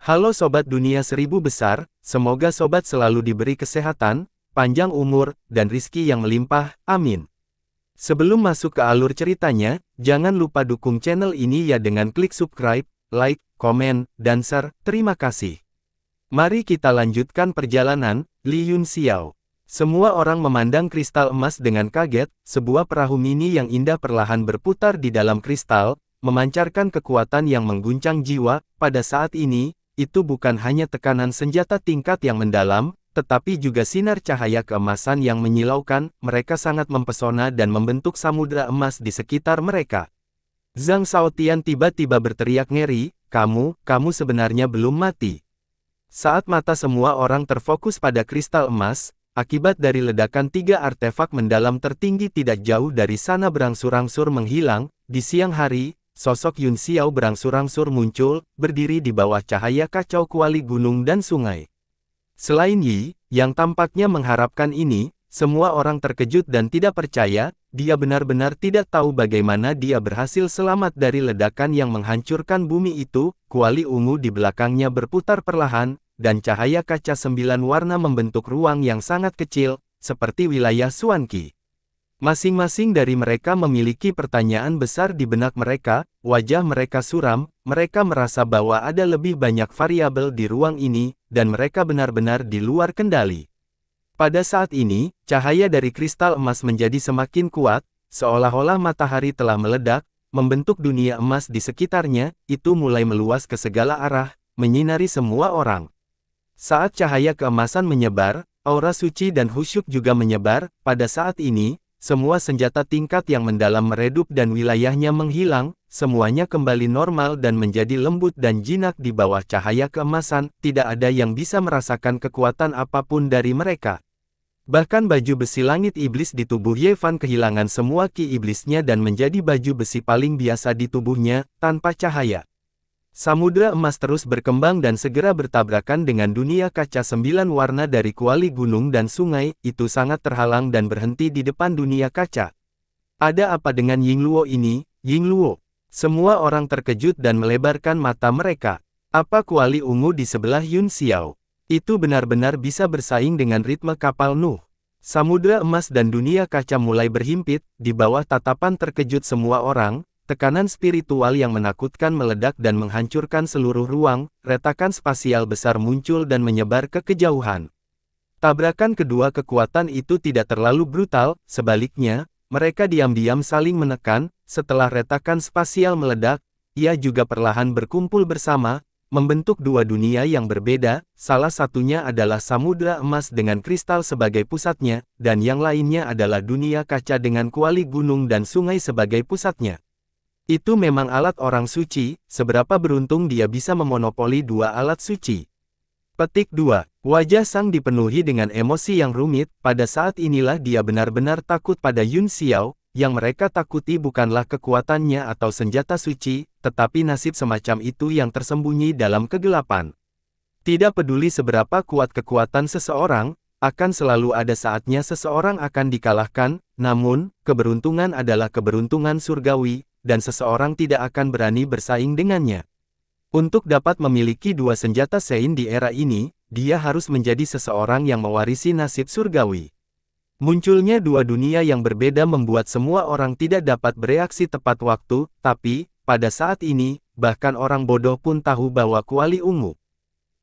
Halo Sobat Dunia Seribu Besar, semoga Sobat selalu diberi kesehatan, panjang umur, dan rizki yang melimpah, amin. Sebelum masuk ke alur ceritanya, jangan lupa dukung channel ini ya dengan klik subscribe, like, komen, dan share, terima kasih. Mari kita lanjutkan perjalanan, Li Yunxiao. Semua orang memandang kristal emas dengan kaget, sebuah perahu mini yang indah perlahan berputar di dalam kristal, memancarkan kekuatan yang mengguncang jiwa. Pada saat ini, itu bukan hanya tekanan senjata tingkat yang mendalam, tetapi juga sinar cahaya keemasan yang menyilaukan. Mereka sangat mempesona dan membentuk samudra emas di sekitar mereka. Zhang Shaotian tiba-tiba berteriak ngeri, kamu sebenarnya belum mati. Saat mata semua orang terfokus pada kristal emas, akibat dari ledakan 3 artefak mendalam tertinggi tidak jauh dari sana berangsur-angsur menghilang. Di siang hari, sosok Yunxiao berangsur-angsur muncul, berdiri di bawah cahaya kacau kuali gunung dan sungai. Selain Yi, yang tampaknya mengharapkan ini, semua orang terkejut dan tidak percaya. Dia benar-benar tidak tahu bagaimana dia berhasil selamat dari ledakan yang menghancurkan bumi itu. Kuali ungu di belakangnya berputar perlahan, dan cahaya kaca 9 warna membentuk ruang yang sangat kecil, seperti wilayah Xuanqi. Masing-masing dari mereka memiliki pertanyaan besar di benak mereka, wajah mereka suram, mereka merasa bahwa ada lebih banyak variabel di ruang ini, dan mereka benar-benar di luar kendali. Pada saat ini, cahaya dari kristal emas menjadi semakin kuat, seolah-olah matahari telah meledak, membentuk dunia emas di sekitarnya. Itu mulai meluas ke segala arah, menyinari semua orang. Saat cahaya keemasan menyebar, aura suci dan khusyuk juga menyebar. Pada saat ini, semua senjata tingkat yang mendalam meredup dan wilayahnya menghilang, semuanya kembali normal dan menjadi lembut dan jinak di bawah cahaya keemasan. Tidak ada yang bisa merasakan kekuatan apapun dari mereka. Bahkan baju besi langit iblis di tubuh Ye Fan kehilangan semua ki iblisnya dan menjadi baju besi paling biasa di tubuhnya, tanpa cahaya. Samudra emas terus berkembang dan segera bertabrakan dengan dunia kaca 9 warna dari kuali gunung dan sungai. Itu sangat terhalang dan berhenti di depan dunia kaca. Ada apa dengan Yingluo ini, Yingluo? Semua orang terkejut dan melebarkan mata mereka. Apa kuali ungu di sebelah Yunxiao? Itu benar-benar bisa bersaing dengan ritme kapal Nuh. Samudra emas dan dunia kaca mulai berhimpit, di bawah tatapan terkejut semua orang. Tekanan spiritual yang menakutkan meledak dan menghancurkan seluruh ruang. Retakan spasial besar muncul dan menyebar ke kejauhan. Tabrakan kedua kekuatan itu tidak terlalu brutal, sebaliknya, mereka diam-diam saling menekan. Setelah retakan spasial meledak, ia juga perlahan berkumpul bersama, membentuk dua dunia yang berbeda. Salah satunya adalah samudra emas dengan kristal sebagai pusatnya, dan yang lainnya adalah dunia kaca dengan kuali gunung dan sungai sebagai pusatnya. Itu memang alat orang suci, seberapa beruntung dia bisa memonopoli dua alat suci. Petik 2. Wajah Sang dipenuhi dengan emosi yang rumit. Pada saat inilah dia benar-benar takut pada Yunxiao. Yang mereka takuti bukanlah kekuatannya atau senjata suci, tetapi nasib semacam itu yang tersembunyi dalam kegelapan. Tidak peduli seberapa kuat kekuatan seseorang, akan selalu ada saatnya seseorang akan dikalahkan. Namun, keberuntungan adalah keberuntungan surgawi, dan seseorang tidak akan berani bersaing dengannya. Untuk dapat memiliki dua senjata Sein di era ini, dia harus menjadi seseorang yang mewarisi nasib surgawi. Munculnya dua dunia yang berbeda membuat semua orang tidak dapat bereaksi tepat waktu, tapi, pada saat ini, bahkan orang bodoh pun tahu bahwa kuali ungu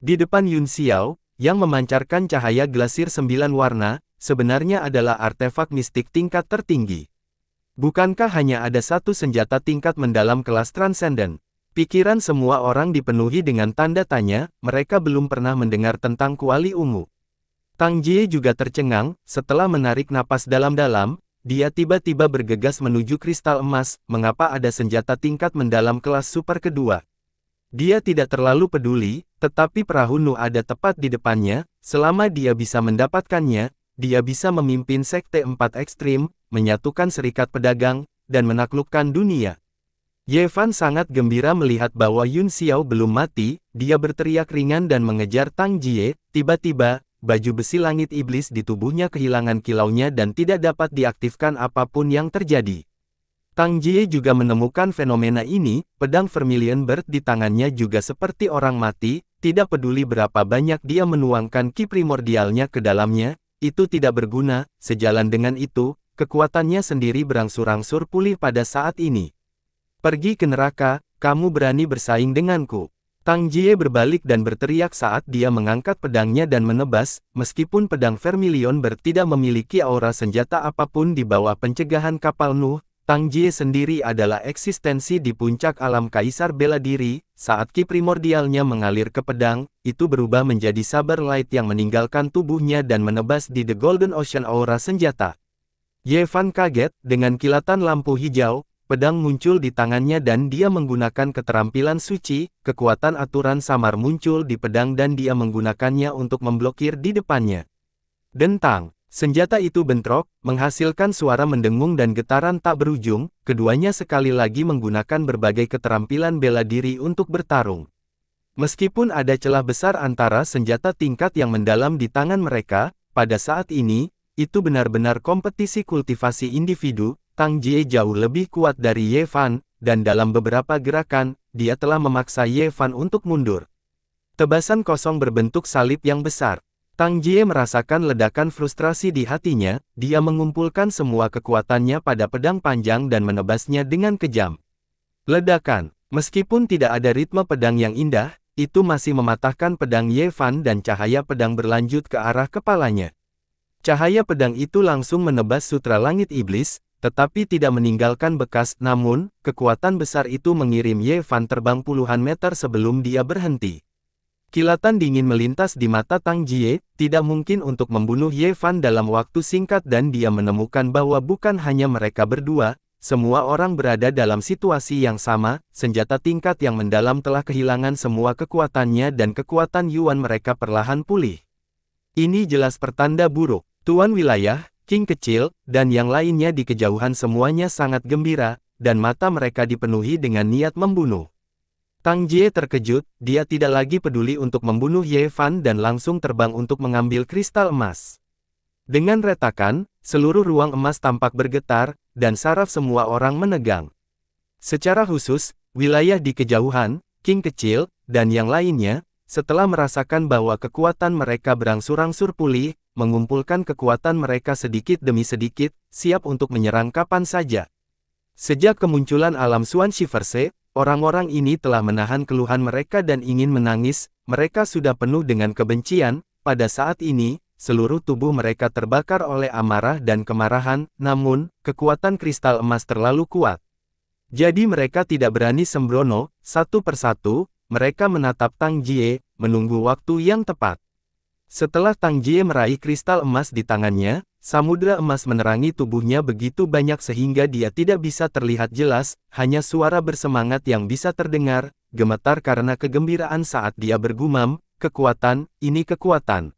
di depan Yunxiao, yang memancarkan cahaya glasir 9 warna, sebenarnya adalah artefak mistik tingkat tertinggi. Bukankah hanya ada satu senjata tingkat mendalam kelas transenden? Pikiran semua orang dipenuhi dengan tanda tanya. Mereka belum pernah mendengar tentang kuali ungu. Tang Jie juga tercengang. Setelah menarik napas dalam-dalam, dia tiba-tiba bergegas menuju kristal emas. Mengapa ada senjata tingkat mendalam kelas super kedua? Dia tidak terlalu peduli, tetapi perahu Nuh ada tepat di depannya. Selama dia bisa mendapatkannya, dia bisa memimpin Sekte 4 Ekstrim, menyatukan serikat pedagang, dan menaklukkan dunia. Ye Fan sangat gembira melihat bahwa Yunxiao belum mati. Dia berteriak ringan dan mengejar Tang Jie. Tiba-tiba, baju besi langit iblis di tubuhnya kehilangan kilaunya dan tidak dapat diaktifkan apapun yang terjadi. Tang Jie juga menemukan fenomena ini. Pedang Vermilion Bird di tangannya juga seperti orang mati. tidak peduli berapa banyak dia menuangkan ki primordialnya ke dalamnya, itu tidak berguna. Sejalan dengan itu, kekuatannya sendiri berangsur-angsur pulih pada saat ini. Pergi ke neraka, kamu berani bersaing denganku. Tang Jie berbalik dan berteriak saat dia mengangkat pedangnya dan menebas, meskipun pedang Vermilion tidak memiliki aura senjata apapun di bawah pencegahan kapal Nuh, Tang Jie sendiri adalah eksistensi di puncak alam kaisar bela diri. Saat ki primordialnya mengalir ke pedang, itu berubah menjadi saber light yang meninggalkan tubuhnya dan menebas di The Golden Ocean aura senjata. Ye Fan kaget, dengan kilatan lampu hijau, pedang muncul di tangannya dan dia menggunakan keterampilan suci, kekuatan aturan samar muncul di pedang dan dia menggunakannya untuk memblokir di depannya. Dentang, senjata itu bentrok, menghasilkan suara mendengung dan getaran tak berujung, keduanya sekali lagi menggunakan berbagai keterampilan bela diri untuk bertarung. Meskipun ada celah besar antara senjata tingkat yang mendalam di tangan mereka, pada saat ini, itu benar-benar kompetisi kultivasi individu. Tang Jie jauh lebih kuat dari Ye Fan, dan dalam beberapa gerakan, dia telah memaksa Ye Fan untuk mundur. Tebasan kosong berbentuk salib yang besar. Tang Jie merasakan ledakan frustrasi di hatinya, dia mengumpulkan semua kekuatannya pada pedang panjang dan menebasnya dengan kejam. Ledakan, meskipun tidak ada ritme pedang yang indah, itu masih mematahkan pedang Ye Fan dan cahaya pedang berlanjut ke arah kepalanya. Cahaya pedang itu langsung menebas sutra langit iblis, tetapi tidak meninggalkan bekas. Namun, kekuatan besar itu mengirim Ye Fan terbang puluhan meter sebelum dia berhenti. Kilatan dingin melintas di mata Tang Jie, tidak mungkin untuk membunuh Ye Fan dalam waktu singkat dan dia menemukan bahwa bukan hanya mereka berdua, semua orang berada dalam situasi yang sama, senjata tingkat yang mendalam telah kehilangan semua kekuatannya dan kekuatan Yuan mereka perlahan pulih. Ini jelas pertanda buruk. Tuan wilayah, King kecil, dan yang lainnya di kejauhan semuanya sangat gembira, dan mata mereka dipenuhi dengan niat membunuh. Tang Jie terkejut, dia tidak lagi peduli untuk membunuh Ye Fan dan langsung terbang untuk mengambil kristal emas. Dengan retakan, seluruh ruang emas tampak bergetar, dan saraf semua orang menegang. Secara khusus, wilayah di kejauhan, King kecil, dan yang lainnya, setelah merasakan bahwa kekuatan mereka berangsur-angsur pulih, mengumpulkan kekuatan mereka sedikit demi sedikit, siap untuk menyerang kapan saja. Sejak kemunculan alam Xuan Shiverse, orang-orang ini telah menahan keluhan mereka dan ingin menangis, mereka sudah penuh dengan kebencian, pada saat ini, seluruh tubuh mereka terbakar oleh amarah dan kemarahan, namun, kekuatan kristal emas terlalu kuat. Jadi mereka tidak berani sembrono, satu persatu, mereka menatap Tang Jie, menunggu waktu yang tepat. Setelah Tang Jie meraih kristal emas di tangannya, samudra emas menerangi tubuhnya begitu banyak sehingga dia tidak bisa terlihat jelas, hanya suara bersemangat yang bisa terdengar, gemetar karena kegembiraan saat dia bergumam, kekuatan, ini kekuatan.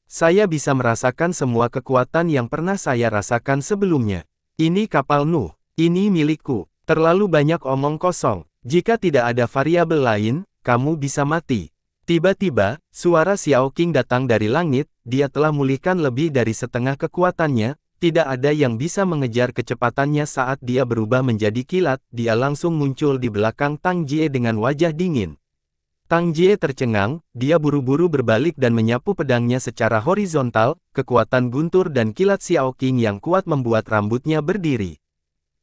Saya bisa merasakan semua kekuatan yang pernah saya rasakan sebelumnya. Ini kapal Nuh, ini milikku, terlalu banyak omong kosong, jika tidak ada variabel lain, kamu bisa mati. Tiba-tiba, suara Xiao Qing datang dari langit, dia telah mulihkan lebih dari setengah kekuatannya, tidak ada yang bisa mengejar kecepatannya saat dia berubah menjadi kilat, dia langsung muncul di belakang Tang Jie dengan wajah dingin. Tang Jie tercengang, dia buru-buru berbalik dan menyapu pedangnya secara horizontal, kekuatan guntur dan kilat Xiao Qing yang kuat membuat rambutnya berdiri.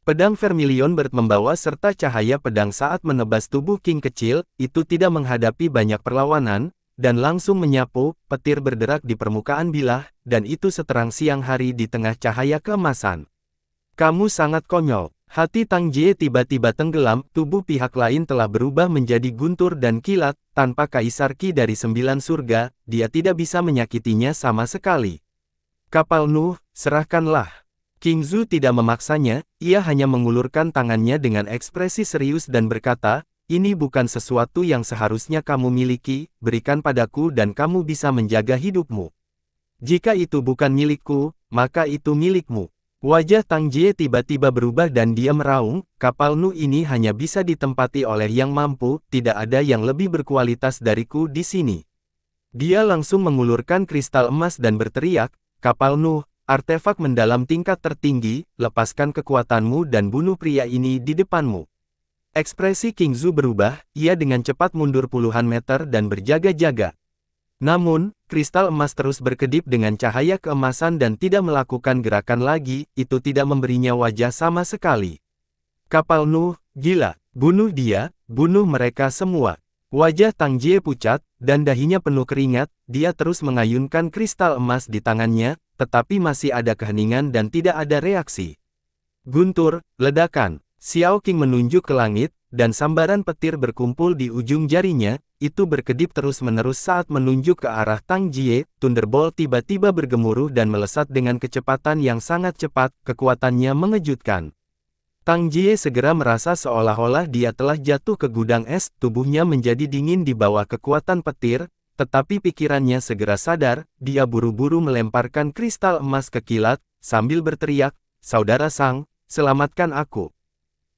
Pedang Vermilion membawa serta cahaya pedang saat menebas tubuh King kecil, itu tidak menghadapi banyak perlawanan, dan langsung menyapu, petir berderak di permukaan bilah, dan itu seterang siang hari di tengah cahaya keemasan. Kamu sangat konyol. Hati Tang Jie tiba-tiba tenggelam, tubuh pihak lain telah berubah menjadi guntur dan kilat, tanpa Kaisar Qi dari 9 surga, dia tidak bisa menyakitinya sama sekali. Kapal Nuh, serahkanlah. King Zhu tidak memaksanya, ia hanya mengulurkan tangannya dengan ekspresi serius dan berkata, ini bukan sesuatu yang seharusnya kamu miliki, berikan padaku dan kamu bisa menjaga hidupmu. Jika itu bukan milikku, maka itu milikmu. Wajah Tang Jie tiba-tiba berubah dan dia meraung, kapal Nuh ini hanya bisa ditempati oleh yang mampu, tidak ada yang lebih berkualitas dariku di sini. Dia langsung mengulurkan kristal emas dan berteriak, kapal Nuh, artefak mendalam tingkat tertinggi, lepaskan kekuatanmu dan bunuh pria ini di depanmu. Ekspresi King Zhu berubah, ia dengan cepat mundur puluhan meter dan berjaga-jaga. Namun, kristal emas terus berkedip dengan cahaya keemasan dan tidak melakukan gerakan lagi, itu tidak memberinya wajah sama sekali. Kapal Nuh, gila, bunuh dia, bunuh mereka semua. Wajah Tang Jie pucat, dan dahinya penuh keringat, dia terus mengayunkan kristal emas di tangannya, tetapi masih ada keheningan dan tidak ada reaksi. Guntur, ledakan. Xiao Qing menunjuk ke langit, dan sambaran petir berkumpul di ujung jarinya, itu berkedip terus-menerus saat menunjuk ke arah Tang Jie. Thunderbolt tiba-tiba bergemuruh dan melesat dengan kecepatan yang sangat cepat, kekuatannya mengejutkan. Tang Jie segera merasa seolah-olah dia telah jatuh ke gudang es, tubuhnya menjadi dingin di bawah kekuatan petir, tetapi pikirannya segera sadar, dia buru-buru melemparkan kristal emas ke kilat, sambil berteriak, "Saudara Sang, selamatkan aku."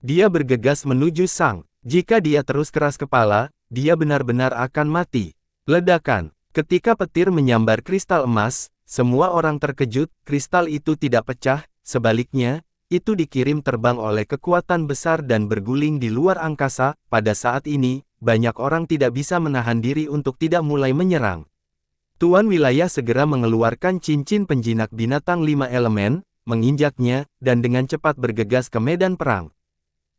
Dia bergegas menuju Sang. Jika dia terus keras kepala, dia benar-benar akan mati. Ledakan. Ketika petir menyambar kristal emas, semua orang terkejut, kristal itu tidak pecah, sebaliknya, itu dikirim terbang oleh kekuatan besar dan berguling di luar angkasa. Pada saat ini, banyak orang tidak bisa menahan diri untuk tidak mulai menyerang. Tuan wilayah segera mengeluarkan cincin penjinak binatang 5 elemen, menginjaknya, dan dengan cepat bergegas ke medan perang.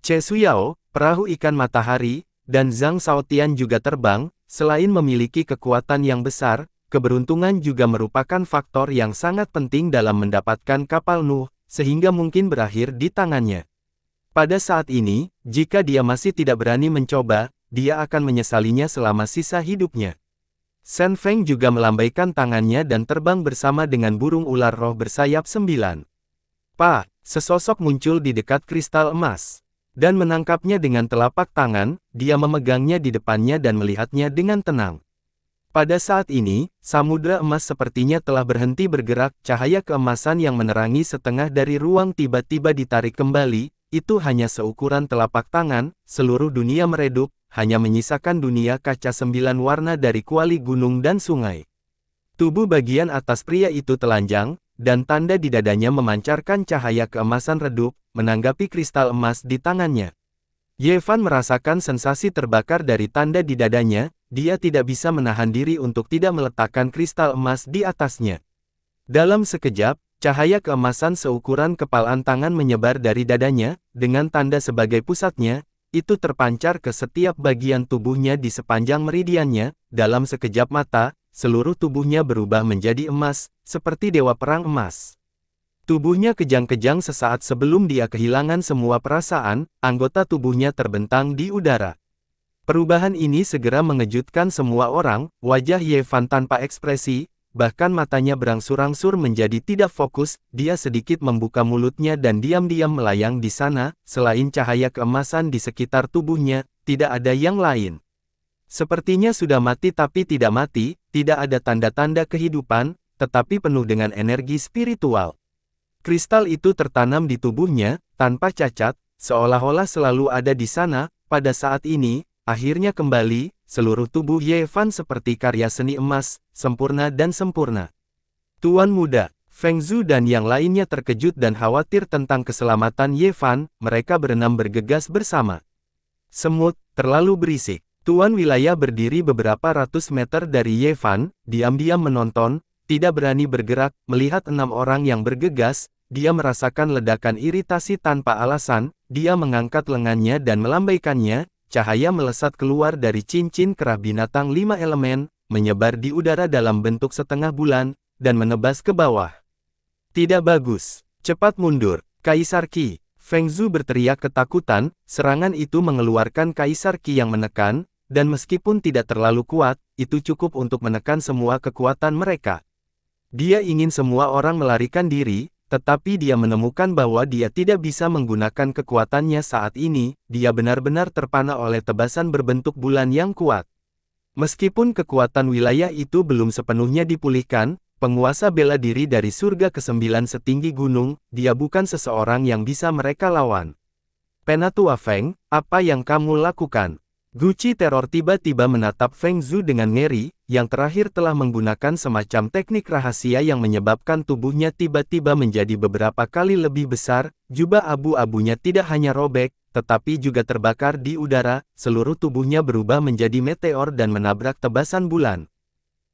Che Suyao, perahu ikan matahari, dan Zhang Shaotian juga terbang. Selain memiliki kekuatan yang besar, keberuntungan juga merupakan faktor yang sangat penting dalam mendapatkan kapal Nuh, sehingga mungkin berakhir di tangannya. Pada saat ini, jika dia masih tidak berani mencoba, dia akan menyesalinya selama sisa hidupnya. Shen Feng juga melambaikan tangannya dan terbang bersama dengan burung ular roh bersayap 9. Sesosok muncul di dekat kristal emas. Dan menangkapnya dengan telapak tangan, dia memegangnya di depannya dan melihatnya dengan tenang. Pada saat ini, samudra emas sepertinya telah berhenti bergerak, cahaya keemasan yang menerangi setengah dari ruang tiba-tiba ditarik kembali, itu hanya seukuran telapak tangan, seluruh dunia meredup, hanya menyisakan dunia kaca 9 warna dari kuali gunung dan sungai. Tubuh bagian atas pria itu telanjang, dan tanda di dadanya memancarkan cahaya keemasan redup, menanggapi kristal emas di tangannya. Ye Fan merasakan sensasi terbakar dari tanda di dadanya, dia tidak bisa menahan diri untuk tidak meletakkan kristal emas di atasnya. Dalam sekejap, cahaya keemasan seukuran kepalan tangan menyebar dari dadanya, dengan tanda sebagai pusatnya, itu terpancar ke setiap bagian tubuhnya di sepanjang meridiannya. Dalam sekejap mata, seluruh tubuhnya berubah menjadi emas, seperti dewa perang emas. Tubuhnya kejang-kejang sesaat sebelum dia kehilangan semua perasaan, anggota tubuhnya terbentang di udara. Perubahan ini segera mengejutkan semua orang, wajah Ye Fan tanpa ekspresi, bahkan matanya berangsur-angsur menjadi tidak fokus, dia sedikit membuka mulutnya dan diam-diam melayang di sana, selain cahaya keemasan di sekitar tubuhnya, tidak ada yang lain. Sepertinya sudah mati tapi tidak mati, tidak ada tanda-tanda kehidupan, tetapi penuh dengan energi spiritual. Kristal itu tertanam di tubuhnya, tanpa cacat, seolah-olah selalu ada di sana. Pada saat ini, akhirnya kembali, seluruh tubuh Ye Fan seperti karya seni emas, sempurna dan sempurna. Tuan muda, Feng Zhu dan yang lainnya terkejut dan khawatir tentang keselamatan Ye Fan, mereka berenam bergegas bersama. Semut, terlalu berisik. Tuan wilayah berdiri beberapa ratus meter dari Ye Fan, diam-diam menonton, tidak berani bergerak. Melihat 6 orang yang bergegas, dia merasakan ledakan iritasi tanpa alasan, dia mengangkat lengannya dan melambaikannya, cahaya melesat keluar dari cincin kerah binatang 5 elemen, menyebar di udara dalam bentuk setengah bulan, dan menebas ke bawah. Tidak bagus, cepat mundur, Kaisar Qi. Feng Zhu berteriak ketakutan, serangan itu mengeluarkan Kaisar Qi yang menekan, dan meskipun tidak terlalu kuat, itu cukup untuk menekan semua kekuatan mereka. Dia ingin semua orang melarikan diri, tetapi dia menemukan bahwa dia tidak bisa menggunakan kekuatannya saat ini, dia benar-benar terpana oleh tebasan berbentuk bulan yang kuat. Meskipun kekuatan wilayah itu belum sepenuhnya dipulihkan, penguasa bela diri dari surga ke-9 setinggi gunung, dia bukan seseorang yang bisa mereka lawan. Penatua Feng, apa yang kamu lakukan? Guci teror tiba-tiba menatap Feng Zhu dengan ngeri, yang terakhir telah menggunakan semacam teknik rahasia yang menyebabkan tubuhnya tiba-tiba menjadi beberapa kali lebih besar, jubah abu-abunya tidak hanya robek, tetapi juga terbakar di udara, seluruh tubuhnya berubah menjadi meteor dan menabrak tebasan bulan.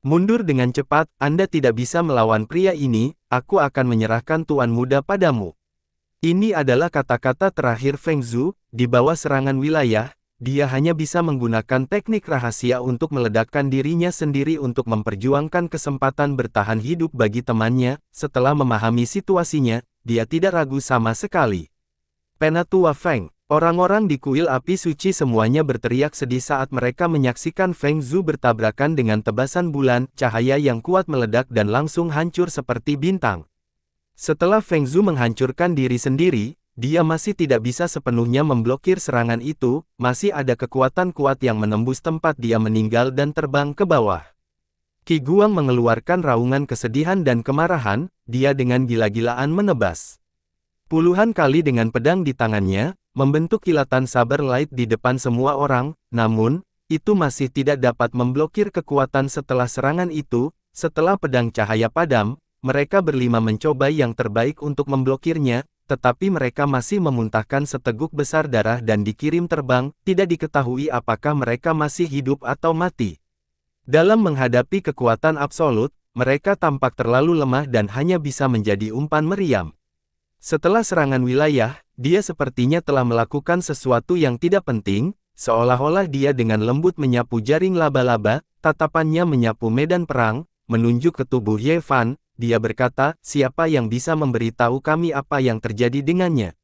Mundur dengan cepat, Anda tidak bisa melawan pria ini, aku akan menyerahkan Tuan Muda padamu. Ini adalah kata-kata terakhir Feng Zhu, di bawah serangan wilayah, dia hanya bisa menggunakan teknik rahasia untuk meledakkan dirinya sendiri untuk memperjuangkan kesempatan bertahan hidup bagi temannya. Setelah memahami situasinya, dia tidak ragu sama sekali. Penatua Feng. Orang-orang di kuil api suci semuanya berteriak sedih saat mereka menyaksikan Feng Zhu bertabrakan dengan tebasan bulan, cahaya yang kuat meledak dan langsung hancur seperti bintang. Setelah Feng Zhu menghancurkan diri sendiri, dia masih tidak bisa sepenuhnya memblokir serangan itu, masih ada kekuatan kuat yang menembus tempat dia meninggal dan terbang ke bawah. Qi Guang mengeluarkan raungan kesedihan dan kemarahan, dia dengan gila-gilaan menebas puluhan kali dengan pedang di tangannya, membentuk kilatan saber light di depan semua orang, namun, itu masih tidak dapat memblokir kekuatan setelah serangan itu. Setelah pedang cahaya padam, mereka berlima mencoba yang terbaik untuk memblokirnya, tetapi mereka masih memuntahkan seteguk besar darah dan dikirim terbang, tidak diketahui apakah mereka masih hidup atau mati. Dalam menghadapi kekuatan absolut, mereka tampak terlalu lemah dan hanya bisa menjadi umpan meriam. Setelah serangan wilayah, dia sepertinya telah melakukan sesuatu yang tidak penting, seolah-olah dia dengan lembut menyapu jaring laba-laba, tatapannya menyapu medan perang, menunjuk ke tubuh Ye Fan, dia berkata, siapa yang bisa memberitahu kami apa yang terjadi dengannya?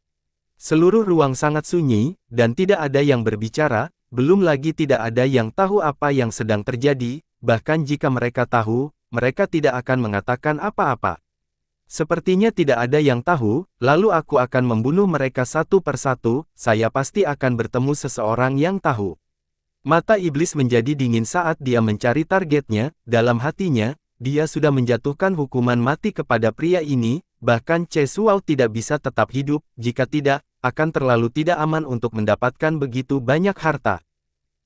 Seluruh ruang sangat sunyi, dan tidak ada yang berbicara, belum lagi tidak ada yang tahu apa yang sedang terjadi, bahkan jika mereka tahu, mereka tidak akan mengatakan apa-apa. Sepertinya tidak ada yang tahu, lalu aku akan membunuh mereka satu persatu, saya pasti akan bertemu seseorang yang tahu. Mata iblis menjadi dingin saat dia mencari targetnya, dalam hatinya, dia sudah menjatuhkan hukuman mati kepada pria ini, bahkan Che Suao tidak bisa tetap hidup, jika tidak, akan terlalu tidak aman untuk mendapatkan begitu banyak harta.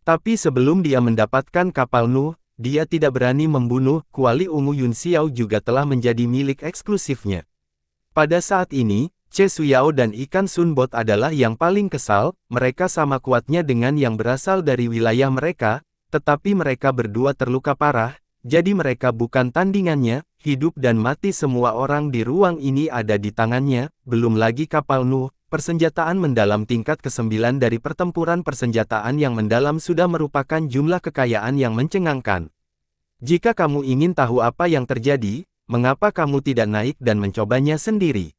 Tapi sebelum dia mendapatkan kapal Nuh, dia tidak berani membunuh, kuali ungu Yun Xiao juga telah menjadi milik eksklusifnya. Pada saat ini, Che Suyao dan Ikan Sun Bot adalah yang paling kesal, mereka sama kuatnya dengan yang berasal dari wilayah mereka, tetapi mereka berdua terluka parah, jadi mereka bukan tandingannya, hidup dan mati semua orang di ruang ini ada di tangannya, belum lagi kapal Nuh. Persenjataan mendalam tingkat ke-9 dari pertempuran persenjataan yang mendalam sudah merupakan jumlah kekayaan yang mencengangkan. Jika kamu ingin tahu apa yang terjadi, mengapa kamu tidak naik dan mencobanya sendiri?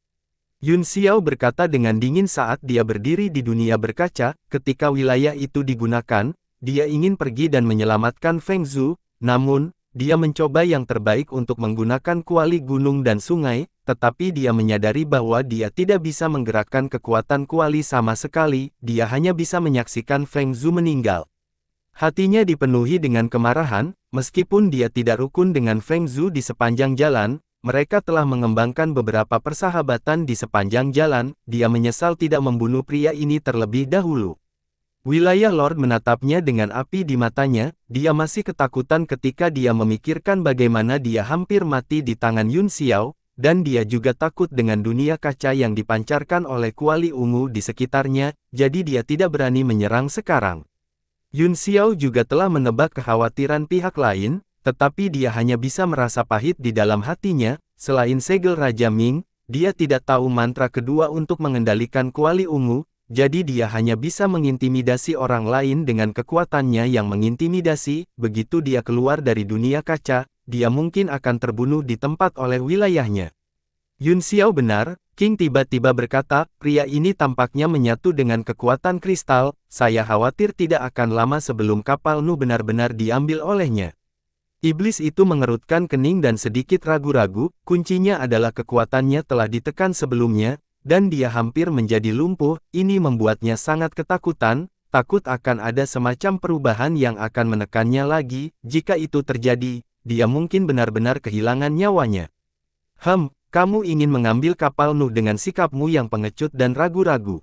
Yun Xiao berkata dengan dingin saat dia berdiri di dunia berkaca, ketika wilayah itu digunakan, dia ingin pergi dan menyelamatkan Feng Zhu, namun, dia mencoba yang terbaik untuk menggunakan kuali gunung dan sungai, tetapi dia menyadari bahwa dia tidak bisa menggerakkan kekuatan kuali sama sekali, dia hanya bisa menyaksikan Feng Zhu meninggal. Hatinya dipenuhi dengan kemarahan, meskipun dia tidak rukun dengan Feng Zhu di sepanjang jalan, mereka telah mengembangkan beberapa persahabatan di sepanjang jalan, dia menyesal tidak membunuh pria ini terlebih dahulu. Wilayah Lord menatapnya dengan api di matanya, dia masih ketakutan ketika dia memikirkan bagaimana dia hampir mati di tangan Yun Xiao, dan dia juga takut dengan dunia kaca yang dipancarkan oleh kuali ungu di sekitarnya, jadi dia tidak berani menyerang sekarang. Yun Xiao juga telah menebak kekhawatiran pihak lain, tetapi dia hanya bisa merasa pahit di dalam hatinya, selain segel Raja Ming, dia tidak tahu mantra kedua untuk mengendalikan kuali ungu, jadi dia hanya bisa mengintimidasi orang lain dengan kekuatannya yang mengintimidasi, begitu dia keluar dari dunia kaca, dia mungkin akan terbunuh di tempat oleh wilayahnya. Yun Xiao benar, King tiba-tiba berkata, pria ini tampaknya menyatu dengan kekuatan kristal, saya khawatir tidak akan lama sebelum kapal Nuh benar-benar diambil olehnya. Iblis itu mengerutkan kening dan sedikit ragu-ragu, kuncinya adalah kekuatannya telah ditekan sebelumnya, dan dia hampir menjadi lumpuh, ini membuatnya sangat ketakutan, takut akan ada semacam perubahan yang akan menekannya lagi, jika itu terjadi, dia mungkin benar-benar kehilangan nyawanya. Kamu ingin mengambil kapal Nuh dengan sikapmu yang pengecut dan ragu-ragu.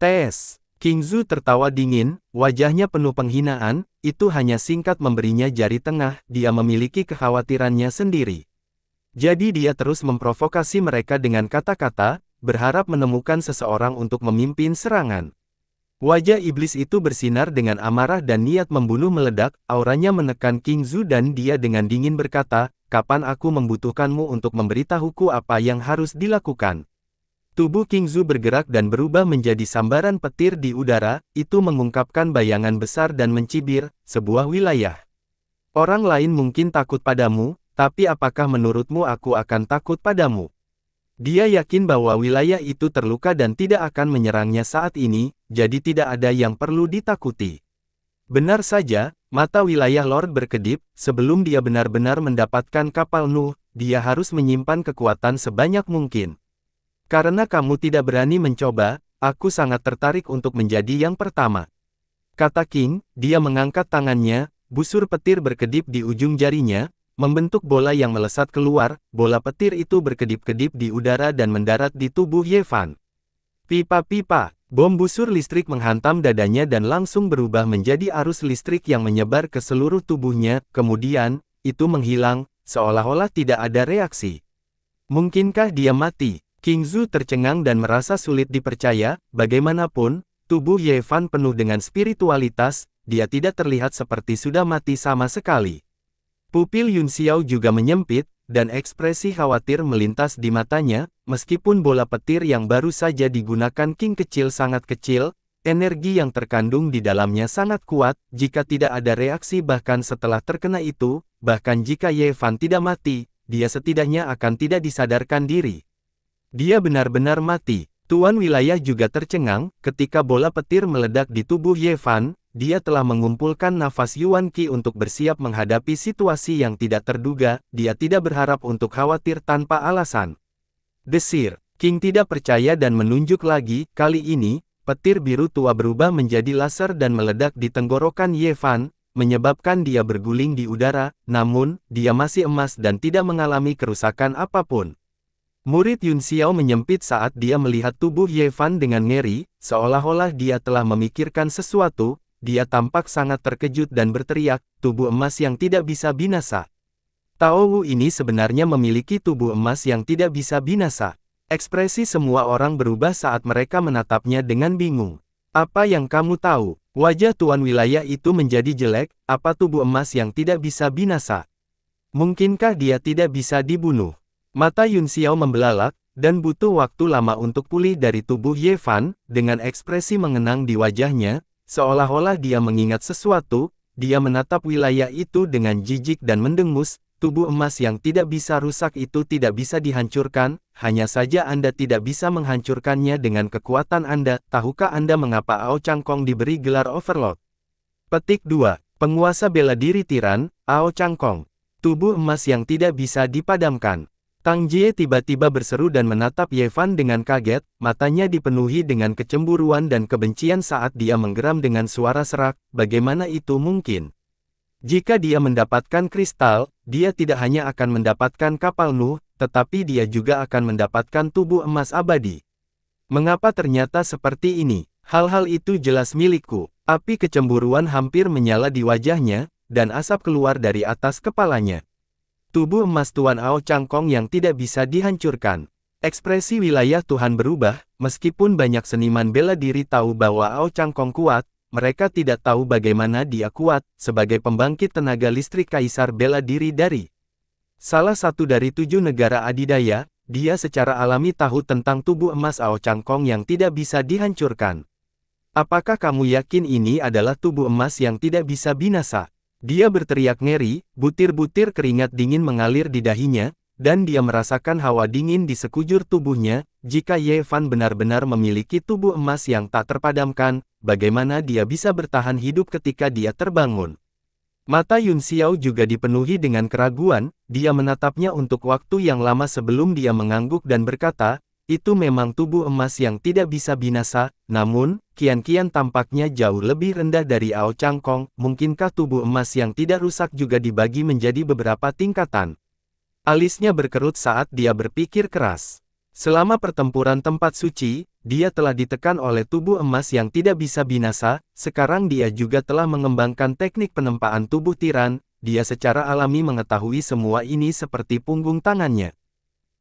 Tes. King Zhu tertawa dingin, wajahnya penuh penghinaan, itu hanya singkat memberinya jari tengah, dia memiliki kekhawatirannya sendiri. Jadi dia terus memprovokasi mereka dengan kata-kata, berharap menemukan seseorang untuk memimpin serangan. Wajah iblis itu bersinar dengan amarah dan niat membunuh meledak, auranya menekan King Zhu dan dia dengan dingin berkata, "Kapan aku membutuhkanmu untuk memberitahuku apa yang harus dilakukan?" Tubuh King Zhu bergerak dan berubah menjadi sambaran petir di udara, itu mengungkapkan bayangan besar dan mencibir, sebuah wilayah. Orang lain mungkin takut padamu, tapi apakah menurutmu aku akan takut padamu? Dia yakin bahwa wilayah itu terluka dan tidak akan menyerangnya saat ini, jadi tidak ada yang perlu ditakuti. Benar saja, mata wilayah Lord berkedip, sebelum dia benar-benar mendapatkan kapal Nuh, dia harus menyimpan kekuatan sebanyak mungkin. Karena kamu tidak berani mencoba, aku sangat tertarik untuk menjadi yang pertama. Kata King, dia mengangkat tangannya, busur petir berkedip di ujung jarinya, membentuk bola yang melesat keluar, bola petir itu berkedip-kedip di udara dan mendarat di tubuh Ye Fan. Pipa-pipa, bom busur listrik menghantam dadanya dan langsung berubah menjadi arus listrik yang menyebar ke seluruh tubuhnya, kemudian, itu menghilang, seolah-olah tidak ada reaksi. Mungkinkah dia mati? King Zhu tercengang dan merasa sulit dipercaya, bagaimanapun, tubuh Ye Fan penuh dengan spiritualitas, dia tidak terlihat seperti sudah mati sama sekali. Pupil Yun Xiao juga menyempit, dan ekspresi khawatir melintas di matanya, meskipun bola petir yang baru saja digunakan King kecil sangat kecil, energi yang terkandung di dalamnya sangat kuat, jika tidak ada reaksi bahkan setelah terkena itu, bahkan jika Ye Fan tidak mati, dia setidaknya akan tidak disadarkan diri. Dia benar-benar mati. Tuan wilayah juga tercengang, ketika bola petir meledak di tubuh Ye Fan, dia telah mengumpulkan nafas Yuan Qi untuk bersiap menghadapi situasi yang tidak terduga, dia tidak berharap untuk khawatir tanpa alasan. Desir, King tidak percaya dan menunjuk lagi, kali ini, petir biru tua berubah menjadi laser dan meledak di tenggorokan Ye Fan, menyebabkan dia berguling di udara, namun, dia masih emas dan tidak mengalami kerusakan apapun. Murid Yun Xiao menyempit saat dia melihat tubuh Ye Fan dengan ngeri, seolah-olah dia telah memikirkan sesuatu, dia tampak sangat terkejut dan berteriak, tubuh emas yang tidak bisa binasa. Tao Wu ini sebenarnya memiliki tubuh emas yang tidak bisa binasa. Ekspresi semua orang berubah saat mereka menatapnya dengan bingung. Apa yang kamu tahu? Wajah tuan wilayah itu menjadi jelek, apa tubuh emas yang tidak bisa binasa? Mungkinkah dia tidak bisa dibunuh? Mata Yun Xiao membelalak, dan butuh waktu lama untuk pulih dari tubuh Ye Fan, dengan ekspresi mengenang di wajahnya, seolah-olah dia mengingat sesuatu, dia menatap wilayah itu dengan jijik dan mendengus, tubuh emas yang tidak bisa rusak itu tidak bisa dihancurkan, hanya saja Anda tidak bisa menghancurkannya dengan kekuatan Anda, tahukah Anda mengapa Ao Changkong diberi gelar Overlord? Petik 2. Penguasa bela diri tiran, Ao Changkong. Tubuh emas yang tidak bisa dipadamkan. Tang Jie tiba-tiba berseru dan menatap Ye Fan dengan kaget, matanya dipenuhi dengan kecemburuan dan kebencian saat dia menggeram dengan suara serak, bagaimana itu mungkin? Jika dia mendapatkan kristal, dia tidak hanya akan mendapatkan kapal Nuh, tetapi dia juga akan mendapatkan tubuh emas abadi. Mengapa ternyata seperti ini? Hal-hal itu jelas milikku. Api kecemburuan hampir menyala di wajahnya, dan asap keluar dari atas kepalanya. Tubuh emas Tuan Ao Changkong yang tidak bisa dihancurkan. Ekspresi wilayah Tuhan berubah, meskipun banyak seniman bela diri tahu bahwa Ao Changkong kuat, mereka tidak tahu bagaimana dia kuat, sebagai pembangkit tenaga listrik kaisar bela diri dari salah satu dari 7 negara adidaya, dia secara alami tahu tentang tubuh emas Ao Changkong yang tidak bisa dihancurkan. Apakah kamu yakin ini adalah tubuh emas yang tidak bisa binasa? Dia berteriak ngeri, butir-butir keringat dingin mengalir di dahinya, dan dia merasakan hawa dingin di sekujur tubuhnya. Jika Ye Fan benar-benar memiliki tubuh emas yang tak terpadamkan, bagaimana dia bisa bertahan hidup ketika dia terbangun? Mata Yun Xiao juga dipenuhi dengan keraguan, dia menatapnya untuk waktu yang lama sebelum dia mengangguk dan berkata, itu memang tubuh emas yang tidak bisa binasa, namun, kian-kian tampaknya jauh lebih rendah dari Ao Changkong, mungkinkah tubuh emas yang tidak rusak juga dibagi menjadi beberapa tingkatan? Alisnya berkerut saat dia berpikir keras. Selama pertempuran tempat suci, dia telah ditekan oleh tubuh emas yang tidak bisa binasa, sekarang dia juga telah mengembangkan teknik penempaan tubuh tiran, dia secara alami mengetahui semua ini seperti punggung tangannya.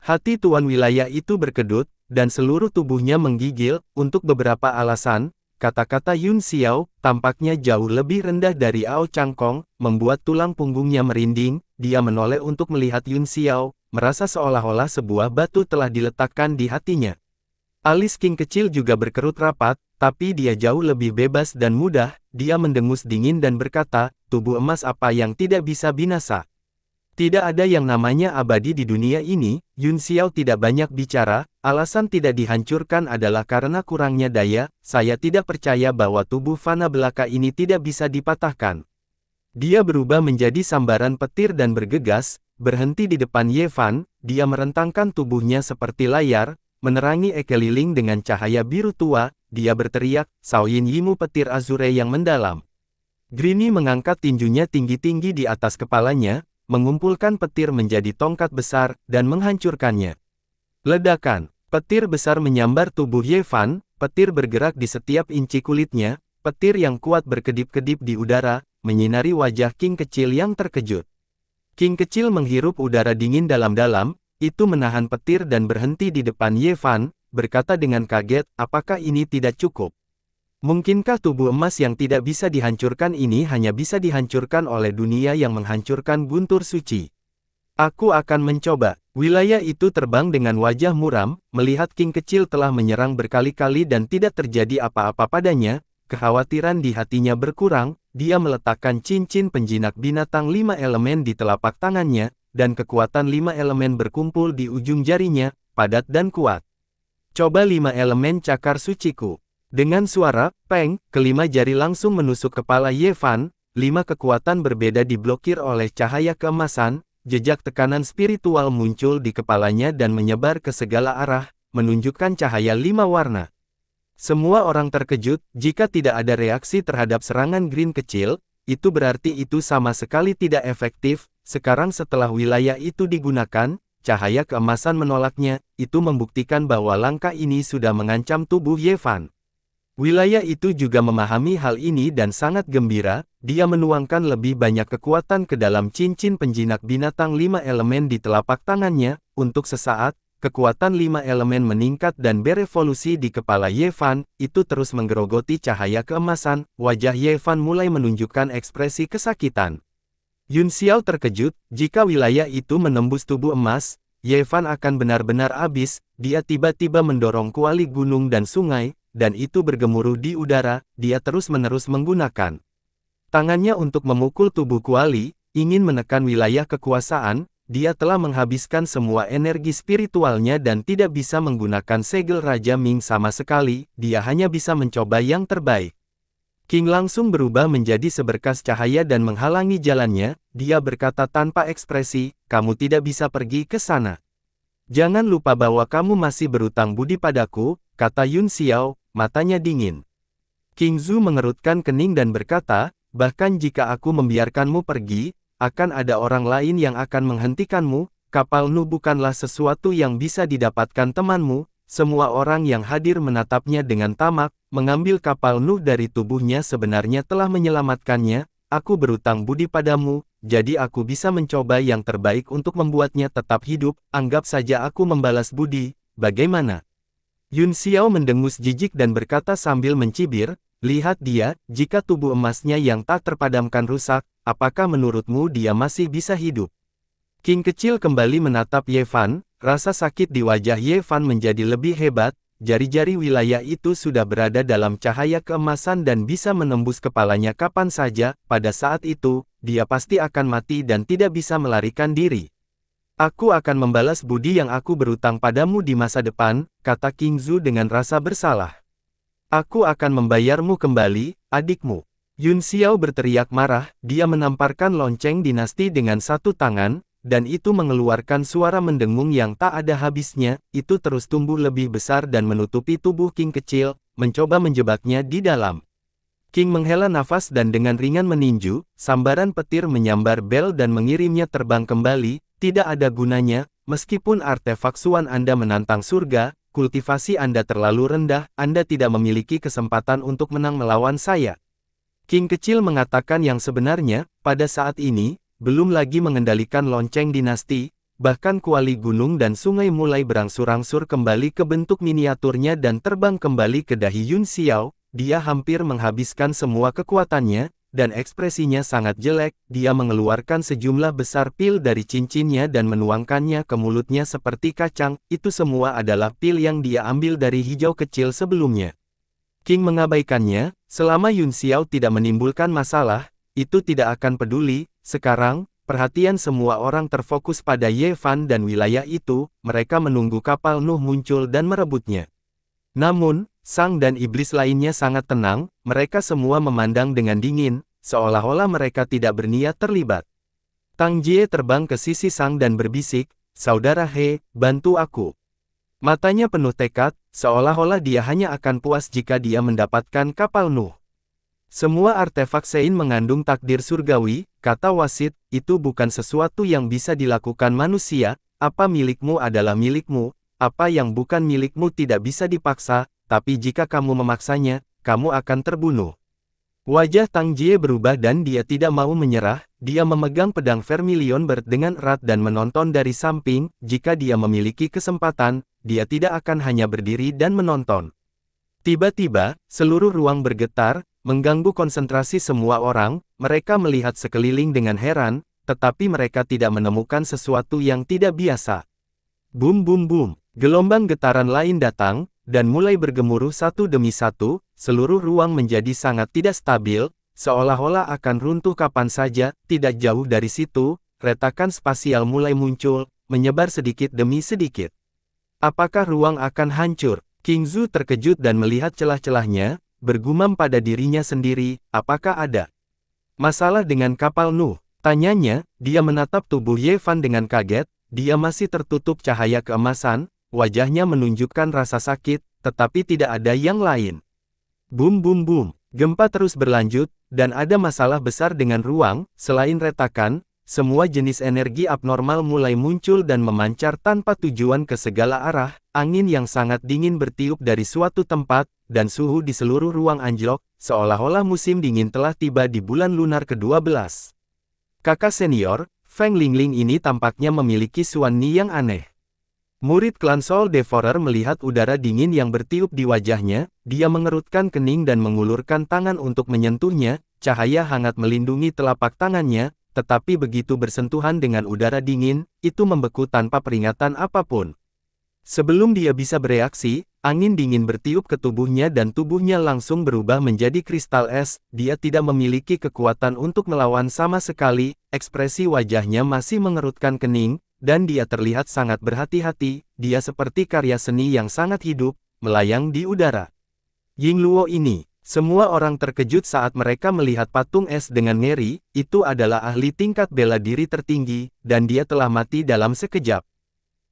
Hati tuan wilayah itu berkedut, dan seluruh tubuhnya menggigil, untuk beberapa alasan, kata-kata Yun Xiao, tampaknya jauh lebih rendah dari Ao Changkong, membuat tulang punggungnya merinding. Dia menoleh untuk melihat Yun Xiao, merasa seolah-olah sebuah batu telah diletakkan di hatinya. Alis King kecil juga berkerut rapat, tapi dia jauh lebih bebas dan mudah. Dia mendengus dingin dan berkata, tubuh emas apa yang tidak bisa binasa? Tidak ada yang namanya abadi di dunia ini. Yun Xiao tidak banyak bicara, alasan tidak dihancurkan adalah karena kurangnya daya. Saya tidak percaya bahwa tubuh fana belaka ini tidak bisa dipatahkan. Dia berubah menjadi sambaran petir dan bergegas, berhenti di depan Ye Fan. Dia merentangkan tubuhnya seperti layar, menerangi ekeliling dengan cahaya biru tua. Dia berteriak, Shaoyin Yimu petir azure yang mendalam. Grini mengangkat tinjunya tinggi-tinggi di atas kepalanya, mengumpulkan petir menjadi tongkat besar, dan menghancurkannya. Ledakan. Petir besar menyambar tubuh Ye Fan, petir bergerak di setiap inci kulitnya, petir yang kuat berkedip-kedip di udara, menyinari wajah King kecil yang terkejut. King kecil menghirup udara dingin dalam-dalam, itu menahan petir dan berhenti di depan Ye Fan, berkata dengan kaget, apakah ini tidak cukup? Mungkinkah tubuh emas yang tidak bisa dihancurkan ini hanya bisa dihancurkan oleh dunia yang menghancurkan guntur suci? Aku akan mencoba. Wilayah itu terbang dengan wajah muram, melihat King kecil telah menyerang berkali-kali dan tidak terjadi apa-apa padanya. Kekhawatiran di hatinya berkurang. Dia meletakkan cincin penjinak binatang 5 elemen di telapak tangannya, dan kekuatan 5 elemen berkumpul di ujung jarinya, padat dan kuat. Coba 5 elemen cakar suciku. Dengan suara, peng, kelima jari langsung menusuk kepala Ye Fan. 5 kekuatan berbeda diblokir oleh cahaya keemasan. Jejak tekanan spiritual muncul di kepalanya dan menyebar ke segala arah, menunjukkan cahaya 5 warna. Semua orang terkejut. Jika tidak ada reaksi terhadap serangan Green kecil, itu berarti itu sama sekali tidak efektif. Sekarang setelah wilayah itu digunakan, cahaya keemasan menolaknya. Itu membuktikan bahwa langkah ini sudah mengancam tubuh Ye Fan. Wilayah itu juga memahami hal ini dan sangat gembira. Dia menuangkan lebih banyak kekuatan ke dalam cincin penjinak binatang 5 elemen di telapak tangannya. Untuk sesaat, kekuatan 5 elemen meningkat dan berevolusi di kepala Ye Fan. Itu terus menggerogoti cahaya keemasan. Wajah Ye Fan mulai menunjukkan ekspresi kesakitan. Yun Xiao terkejut. Jika wilayah itu menembus tubuh emas, Ye Fan akan benar-benar habis. Dia tiba-tiba mendorong kuali gunung dan sungai, dan itu bergemuruh di udara. Dia terus-menerus menggunakan tangannya untuk memukul tubuh kuali, ingin menekan wilayah kekuasaan. Dia telah menghabiskan semua energi spiritualnya dan tidak bisa menggunakan segel Raja Ming sama sekali. Dia hanya bisa mencoba yang terbaik. King langsung berubah menjadi seberkas cahaya dan menghalangi jalannya. Dia berkata tanpa ekspresi, kamu tidak bisa pergi ke sana. Jangan lupa bahwa kamu masih berutang budi padaku, kata Yun Xiao, matanya dingin. King Zhu mengerutkan kening dan berkata, bahkan jika aku membiarkanmu pergi, akan ada orang lain yang akan menghentikanmu. Kapal Nuh bukanlah sesuatu yang bisa didapatkan temanmu. Semua orang yang hadir menatapnya dengan tamak. Mengambil kapal Nuh dari tubuhnya sebenarnya telah menyelamatkannya. Aku berutang budi padamu, jadi aku bisa mencoba yang terbaik untuk membuatnya tetap hidup. Anggap saja aku membalas budi, bagaimana? Yun Xiao mendengus jijik dan berkata sambil mencibir, lihat dia, jika tubuh emasnya yang tak terpadamkan rusak, apakah menurutmu dia masih bisa hidup? King kecil kembali menatap Ye Fan. Rasa sakit di wajah Ye Fan menjadi lebih hebat. Jari-jari wilayah itu sudah berada dalam cahaya keemasan dan bisa menembus kepalanya kapan saja. Pada saat itu, dia pasti akan mati dan tidak bisa melarikan diri. Aku akan membalas budi yang aku berutang padamu di masa depan, kata King Zhu dengan rasa bersalah. Aku akan membayarmu kembali, adikmu. Yun Xiao berteriak marah. Dia menamparkan lonceng dinasti dengan satu tangan, dan itu mengeluarkan suara mendengung yang tak ada habisnya. Itu terus tumbuh lebih besar dan menutupi tubuh King kecil, mencoba menjebaknya di dalam. King menghela nafas dan dengan ringan meninju, sambaran petir menyambar bel dan mengirimnya terbang kembali. Tidak ada gunanya, meskipun artefak Suan Anda menantang surga, kultivasi Anda terlalu rendah, Anda tidak memiliki kesempatan untuk menang melawan saya. King kecil mengatakan yang sebenarnya, pada saat ini, belum lagi mengendalikan lonceng dinasti, bahkan kuali gunung dan sungai mulai berangsur-angsur kembali ke bentuk miniaturnya dan terbang kembali ke dahi Yun Xiao. dia hampir menghabiskan semua kekuatannya, dan ekspresinya sangat jelek. Dia mengeluarkan sejumlah besar pil dari cincinnya dan menuangkannya ke mulutnya seperti kacang. Itu semua adalah pil yang dia ambil dari hijau kecil sebelumnya. King mengabaikannya, selama Yun Xiao tidak menimbulkan masalah, itu tidak akan peduli. Sekarang, perhatian semua orang terfokus pada Ye Fan dan wilayah itu. Mereka menunggu kapal Nuh muncul dan merebutnya. Namun, Sang dan iblis lainnya sangat tenang, mereka semua memandang dengan dingin, seolah-olah mereka tidak berniat terlibat. Tang Jie terbang ke sisi Sang dan berbisik, "Saudara He, bantu aku." Matanya penuh tekad, seolah-olah dia hanya akan puas jika dia mendapatkan kapal Nuh. "Semua artefak Sein mengandung takdir surgawi," kata wasit, "itu bukan sesuatu yang bisa dilakukan manusia. Apa milikmu adalah milikmu, apa yang bukan milikmu tidak bisa dipaksa. Tapi jika kamu memaksanya, kamu akan terbunuh." Wajah Tang Jie berubah dan dia tidak mau menyerah. Dia memegang pedang Vermilion Bird dengan erat dan menonton dari samping. Jika dia memiliki kesempatan, dia tidak akan hanya berdiri dan menonton. Tiba-tiba, seluruh ruang bergetar, mengganggu konsentrasi semua orang. Mereka melihat sekeliling dengan heran, tetapi mereka tidak menemukan sesuatu yang tidak biasa. Bum bum bum, gelombang getaran lain datang, dan mulai bergemuruh satu demi satu. Seluruh ruang menjadi sangat tidak stabil, seolah-olah akan runtuh kapan saja. Tidak jauh dari situ, retakan spasial mulai muncul, menyebar sedikit demi sedikit. Apakah ruang akan hancur? King Zhu terkejut dan melihat celah-celahnya, bergumam pada dirinya sendiri, apakah ada masalah dengan kapal Nuh? Tanyanya, dia menatap tubuh Ye Fan dengan kaget, dia masih tertutup cahaya keemasan, wajahnya menunjukkan rasa sakit, tetapi tidak ada yang lain. Bum bum bum, gempa terus berlanjut, dan ada masalah besar dengan ruang. Selain retakan, semua jenis energi abnormal mulai muncul dan memancar tanpa tujuan ke segala arah. Angin yang sangat dingin bertiup dari suatu tempat, dan suhu di seluruh ruang anjlok, seolah-olah musim dingin telah tiba di bulan lunar ke-12. Kakak senior, Feng Lingling ini tampaknya memiliki suami yang aneh. Murid klan Soul Devourer melihat udara dingin yang bertiup di wajahnya, dia mengerutkan kening dan mengulurkan tangan untuk menyentuhnya. Cahaya hangat melindungi telapak tangannya, tetapi begitu bersentuhan dengan udara dingin, itu membeku tanpa peringatan apapun. Sebelum dia bisa bereaksi, angin dingin bertiup ke tubuhnya dan tubuhnya langsung berubah menjadi kristal es. Dia tidak memiliki kekuatan untuk melawan sama sekali, ekspresi wajahnya masih mengerutkan kening, dan dia terlihat sangat berhati-hati. Dia seperti karya seni yang sangat hidup, melayang di udara. Ying Luo ini, semua orang terkejut saat mereka melihat patung es dengan ngeri. Itu adalah ahli tingkat bela diri tertinggi, dan dia telah mati dalam sekejap.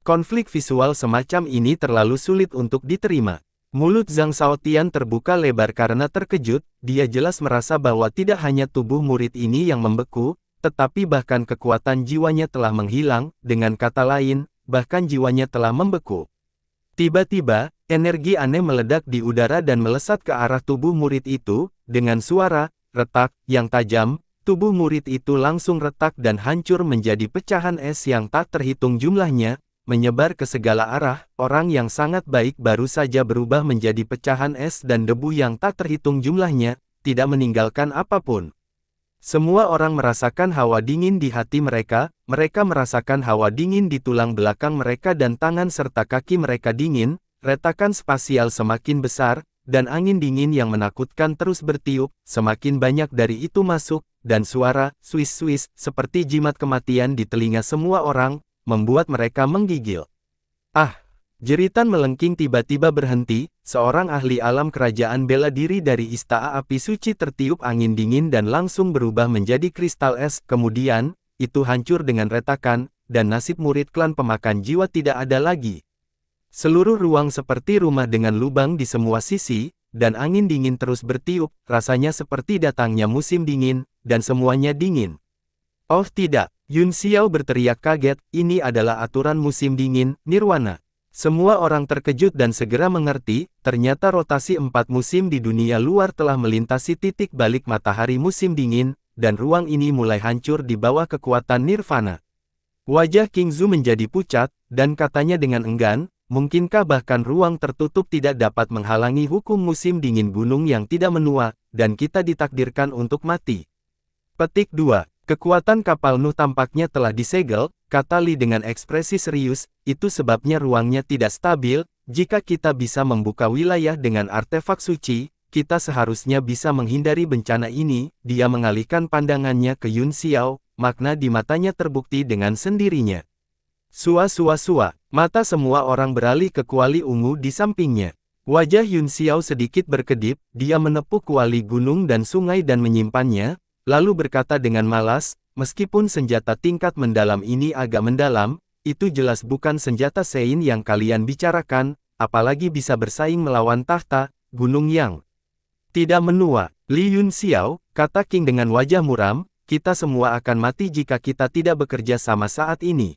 Konflik visual semacam ini terlalu sulit untuk diterima. Mulut Zhang Shaotian terbuka lebar karena terkejut. Dia jelas merasa bahwa tidak hanya tubuh murid ini yang membeku, tetapi bahkan kekuatan jiwanya telah menghilang. Dengan kata lain, bahkan jiwanya telah membeku. Tiba-tiba, energi aneh meledak di udara dan melesat ke arah tubuh murid itu. Dengan suara retak yang tajam, tubuh murid itu langsung retak dan hancur menjadi pecahan es yang tak terhitung jumlahnya, menyebar ke segala arah. Orang yang sangat baik baru saja berubah menjadi pecahan es dan debu yang tak terhitung jumlahnya, tidak meninggalkan apapun. Semua orang merasakan hawa dingin di hati mereka. Mereka merasakan hawa dingin di tulang belakang mereka dan tangan serta kaki mereka dingin. Retakan spasial semakin besar, dan angin dingin yang menakutkan terus bertiup. Semakin banyak dari itu masuk, dan suara "swish-swish" seperti jimat kematian di telinga semua orang, membuat mereka menggigil. Ah! Jeritan melengking tiba-tiba berhenti. Seorang ahli alam kerajaan bela diri dari Istana Api Suci tertiup angin dingin dan langsung berubah menjadi kristal es. Kemudian, itu hancur dengan retakan, dan nasib murid klan pemakan jiwa tidak ada lagi. Seluruh ruang seperti rumah dengan lubang di semua sisi, dan angin dingin terus bertiup. Rasanya seperti datangnya musim dingin, dan semuanya dingin. Oh tidak! Yun Xiao berteriak kaget, ini adalah aturan musim dingin, Nirwana. Semua orang terkejut dan segera mengerti, ternyata rotasi 4 musim di dunia luar telah melintasi titik balik matahari musim dingin, dan ruang ini mulai hancur di bawah kekuatan Nirvana. Wajah King Zhu menjadi pucat, dan katanya dengan enggan, mungkinkah bahkan ruang tertutup tidak dapat menghalangi hukum musim dingin gunung yang tidak menua, dan kita ditakdirkan untuk mati? Petik 2. Kekuatan kapal Nuh tampaknya telah disegel, kata Lee dengan ekspresi serius, itu sebabnya ruangnya tidak stabil. Jika kita bisa membuka wilayah dengan artefak suci, kita seharusnya bisa menghindari bencana ini. Dia mengalihkan pandangannya ke Yun Xiao, makna di matanya terbukti dengan sendirinya. Sua, mata semua orang beralih ke kuali ungu di sampingnya. Wajah Yun Xiao sedikit berkedip, dia menepuk kuali gunung dan sungai dan menyimpannya, lalu berkata dengan malas, meskipun senjata tingkat mendalam ini agak mendalam, itu jelas bukan senjata Sein yang kalian bicarakan, apalagi bisa bersaing melawan tahta, gunung yang tidak menua. Li Yun Xiao, kata King dengan wajah muram, kita semua akan mati jika kita tidak bekerja sama saat ini.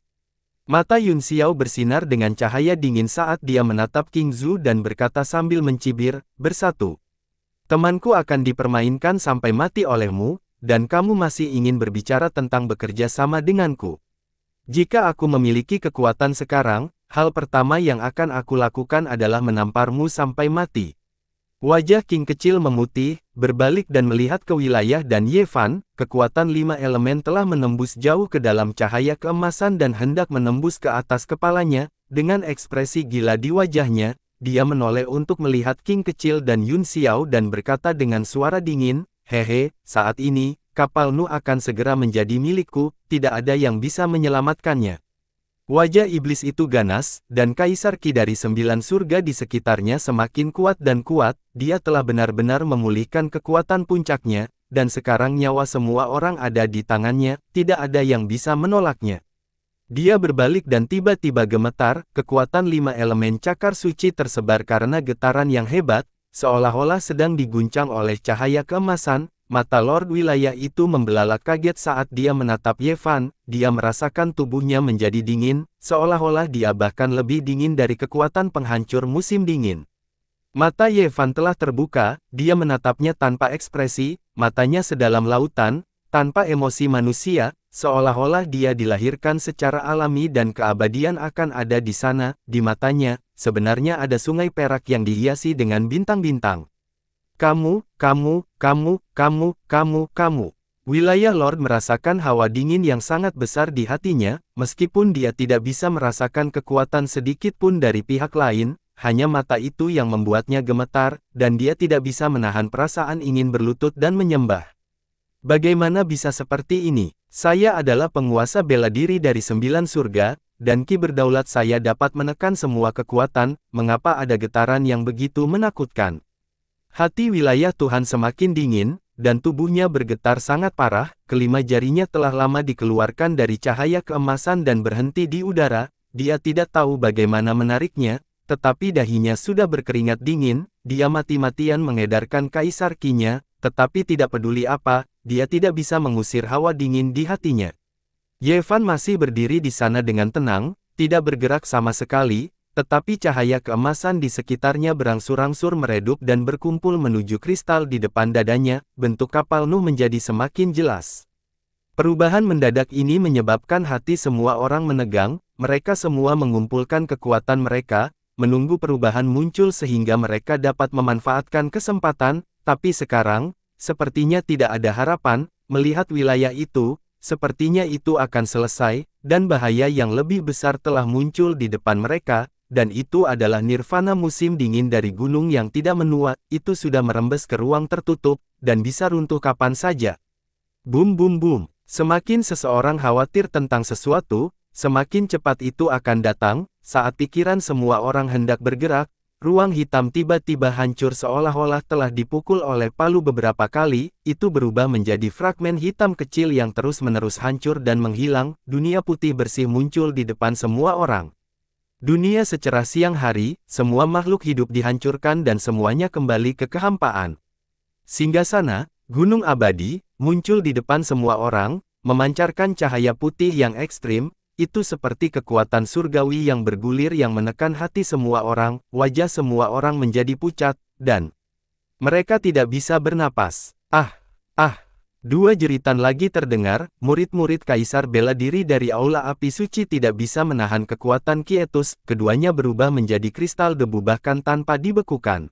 Mata Yun Xiao bersinar dengan cahaya dingin saat dia menatap King Zhu dan berkata sambil mencibir, bersatu. Temanku akan dipermainkan sampai mati olehmu, dan kamu masih ingin berbicara tentang bekerja sama denganku. Jika aku memiliki kekuatan sekarang, hal pertama yang akan aku lakukan adalah menamparmu sampai mati. Wajah King kecil memutih, berbalik dan melihat ke wilayah dan Ye Fan, kekuatan 5 elemen telah menembus jauh ke dalam cahaya keemasan dan hendak menembus ke atas kepalanya, dengan ekspresi gila di wajahnya, dia menoleh untuk melihat King kecil dan Yun Xiao dan berkata dengan suara dingin, hehe, saat ini, kapal Nuh akan segera menjadi milikku, tidak ada yang bisa menyelamatkannya. Wajah iblis itu ganas, dan Kaisar Qi dari 9 surga di sekitarnya semakin kuat dan kuat, dia telah benar-benar memulihkan kekuatan puncaknya, dan sekarang nyawa semua orang ada di tangannya, tidak ada yang bisa menolaknya. Dia berbalik dan tiba-tiba gemetar, kekuatan 5 elemen cakar suci tersebar karena getaran yang hebat, seolah-olah sedang diguncang oleh cahaya keemasan. Mata Lord wilayah itu membelalak kaget saat dia menatap Ye Fan, dia merasakan tubuhnya menjadi dingin, seolah-olah dia bahkan lebih dingin dari kekuatan penghancur musim dingin. Mata Ye Fan telah terbuka, dia menatapnya tanpa ekspresi, matanya sedalam lautan, tanpa emosi manusia, seolah-olah dia dilahirkan secara alami dan keabadian akan ada di sana. Di matanya, sebenarnya ada sungai perak yang dihiasi dengan bintang-bintang. Kamu. Wilayah Lord merasakan hawa dingin yang sangat besar di hatinya, meskipun dia tidak bisa merasakan kekuatan sedikit pun dari pihak lain, hanya mata itu yang membuatnya gemetar, dan dia tidak bisa menahan perasaan ingin berlutut dan menyembah. Bagaimana bisa seperti ini? Saya adalah penguasa bela diri dari 9 surga, dan Qi berdaulat saya dapat menekan semua kekuatan, mengapa ada getaran yang begitu menakutkan? Hati wilayah Tuhan semakin dingin, dan tubuhnya bergetar sangat parah, kelima jarinya telah lama dikeluarkan dari cahaya keemasan dan berhenti di udara, dia tidak tahu bagaimana menariknya, tetapi dahinya sudah berkeringat dingin, dia mati-matian mengedarkan Kaisar Qi-nya, tetapi tidak peduli apa, dia tidak bisa mengusir hawa dingin di hatinya. Ye Fan masih berdiri di sana dengan tenang, tidak bergerak sama sekali, tetapi cahaya keemasan di sekitarnya berangsur-angsur meredup dan berkumpul menuju kristal di depan dadanya, bentuk kapal Nuh menjadi semakin jelas. Perubahan mendadak ini menyebabkan hati semua orang menegang, mereka semua mengumpulkan kekuatan mereka, menunggu perubahan muncul sehingga mereka dapat memanfaatkan kesempatan, tapi sekarang, sepertinya tidak ada harapan, melihat wilayah itu, sepertinya itu akan selesai, dan bahaya yang lebih besar telah muncul di depan mereka. Dan itu adalah nirvana musim dingin dari gunung yang tidak menua, itu sudah merembes ke ruang tertutup, dan bisa runtuh kapan saja. Boom. Semakin seseorang khawatir tentang sesuatu, semakin cepat itu akan datang. Saat pikiran semua orang hendak bergerak, ruang hitam tiba-tiba hancur seolah-olah telah dipukul oleh palu beberapa kali, itu berubah menjadi fragmen hitam kecil yang terus-menerus hancur dan menghilang, dunia putih bersih muncul di depan semua orang. Dunia secerah siang hari, semua makhluk hidup dihancurkan dan semuanya kembali ke kehampaan. Singgasana, gunung abadi, muncul di depan semua orang, memancarkan cahaya putih yang ekstrim, itu seperti kekuatan surgawi yang bergulir yang menekan hati semua orang, wajah semua orang menjadi pucat, dan mereka tidak bisa bernapas. Dua jeritan lagi terdengar, murid-murid Kaisar bela diri dari Aula Api Suci tidak bisa menahan kekuatan Quietus, keduanya berubah menjadi kristal debu bahkan tanpa dibekukan.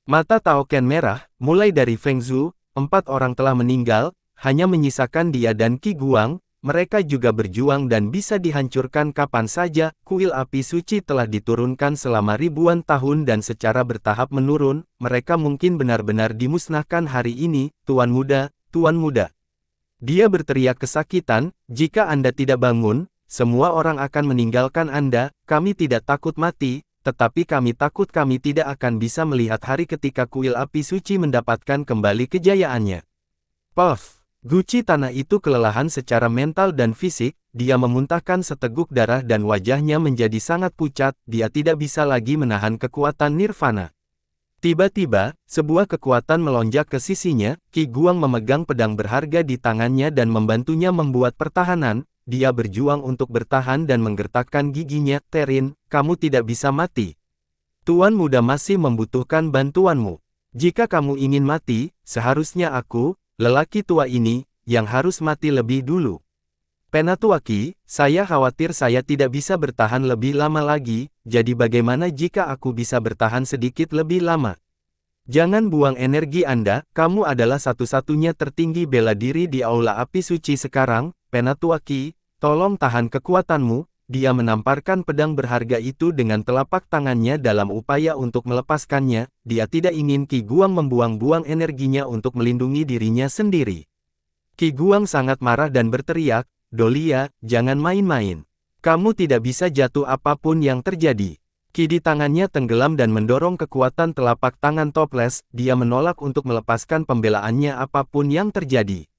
Mata Tao Ken merah, mulai dari Feng Zhu, 4 orang telah meninggal, hanya menyisakan dia dan Qi Guang, mereka juga berjuang dan bisa dihancurkan kapan saja. Kuil api suci telah diturunkan selama ribuan tahun dan secara bertahap menurun, mereka mungkin benar-benar dimusnahkan hari ini, Tuan Muda, Tuan Muda. Dia berteriak kesakitan, jika Anda tidak bangun, semua orang akan meninggalkan Anda, kami tidak takut mati. Tetapi kami takut kami tidak akan bisa melihat hari ketika kuil api suci mendapatkan kembali kejayaannya. Puff! Guci tanah itu kelelahan secara mental dan fisik, dia memuntahkan seteguk darah dan wajahnya menjadi sangat pucat, dia tidak bisa lagi menahan kekuatan nirvana. Tiba-tiba, sebuah kekuatan melonjak ke sisinya, Qi Guang memegang pedang berharga di tangannya dan membantunya membuat pertahanan. Dia berjuang untuk bertahan dan menggertakkan giginya. Terin, kamu tidak bisa mati. Tuan Muda masih membutuhkan bantuanmu. Jika kamu ingin mati, seharusnya aku, lelaki tua ini, yang harus mati lebih dulu. Penatuaki, saya khawatir saya tidak bisa bertahan lebih lama lagi, jadi bagaimana jika aku bisa bertahan sedikit lebih lama? Jangan buang energi Anda, kamu adalah satu-satunya tertinggi bela diri di Aula Api Suci sekarang. Penatuaki, tolong tahan kekuatanmu. Dia menamparkan pedang berharga itu dengan telapak tangannya dalam upaya untuk melepaskannya. Dia tidak ingin Qi Guang membuang-buang energinya untuk melindungi dirinya sendiri. Qi Guang sangat marah dan berteriak, Dolia, jangan main-main. Kamu tidak bisa jatuh apapun yang terjadi. Qi di tangannya tenggelam dan mendorong kekuatan telapak tangan toples. Dia menolak untuk melepaskan pembelaannya apapun yang terjadi.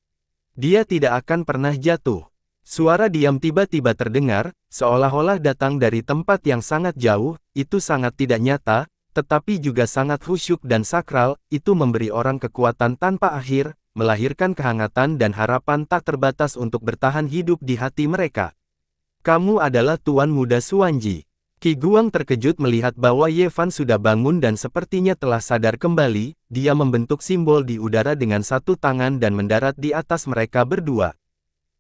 Dia tidak akan pernah jatuh. Suara diam tiba-tiba terdengar, seolah-olah datang dari tempat yang sangat jauh. Itu sangat tidak nyata, tetapi juga sangat khusyuk dan sakral. Itu memberi orang kekuatan tanpa akhir, melahirkan kehangatan dan harapan tak terbatas untuk bertahan hidup di hati mereka. Kamu adalah Tuan Muda Suanji. Qi Guang terkejut melihat bahwa Ye Fan sudah bangun dan sepertinya telah sadar kembali. Dia membentuk simbol di udara dengan satu tangan dan mendarat di atas mereka berdua.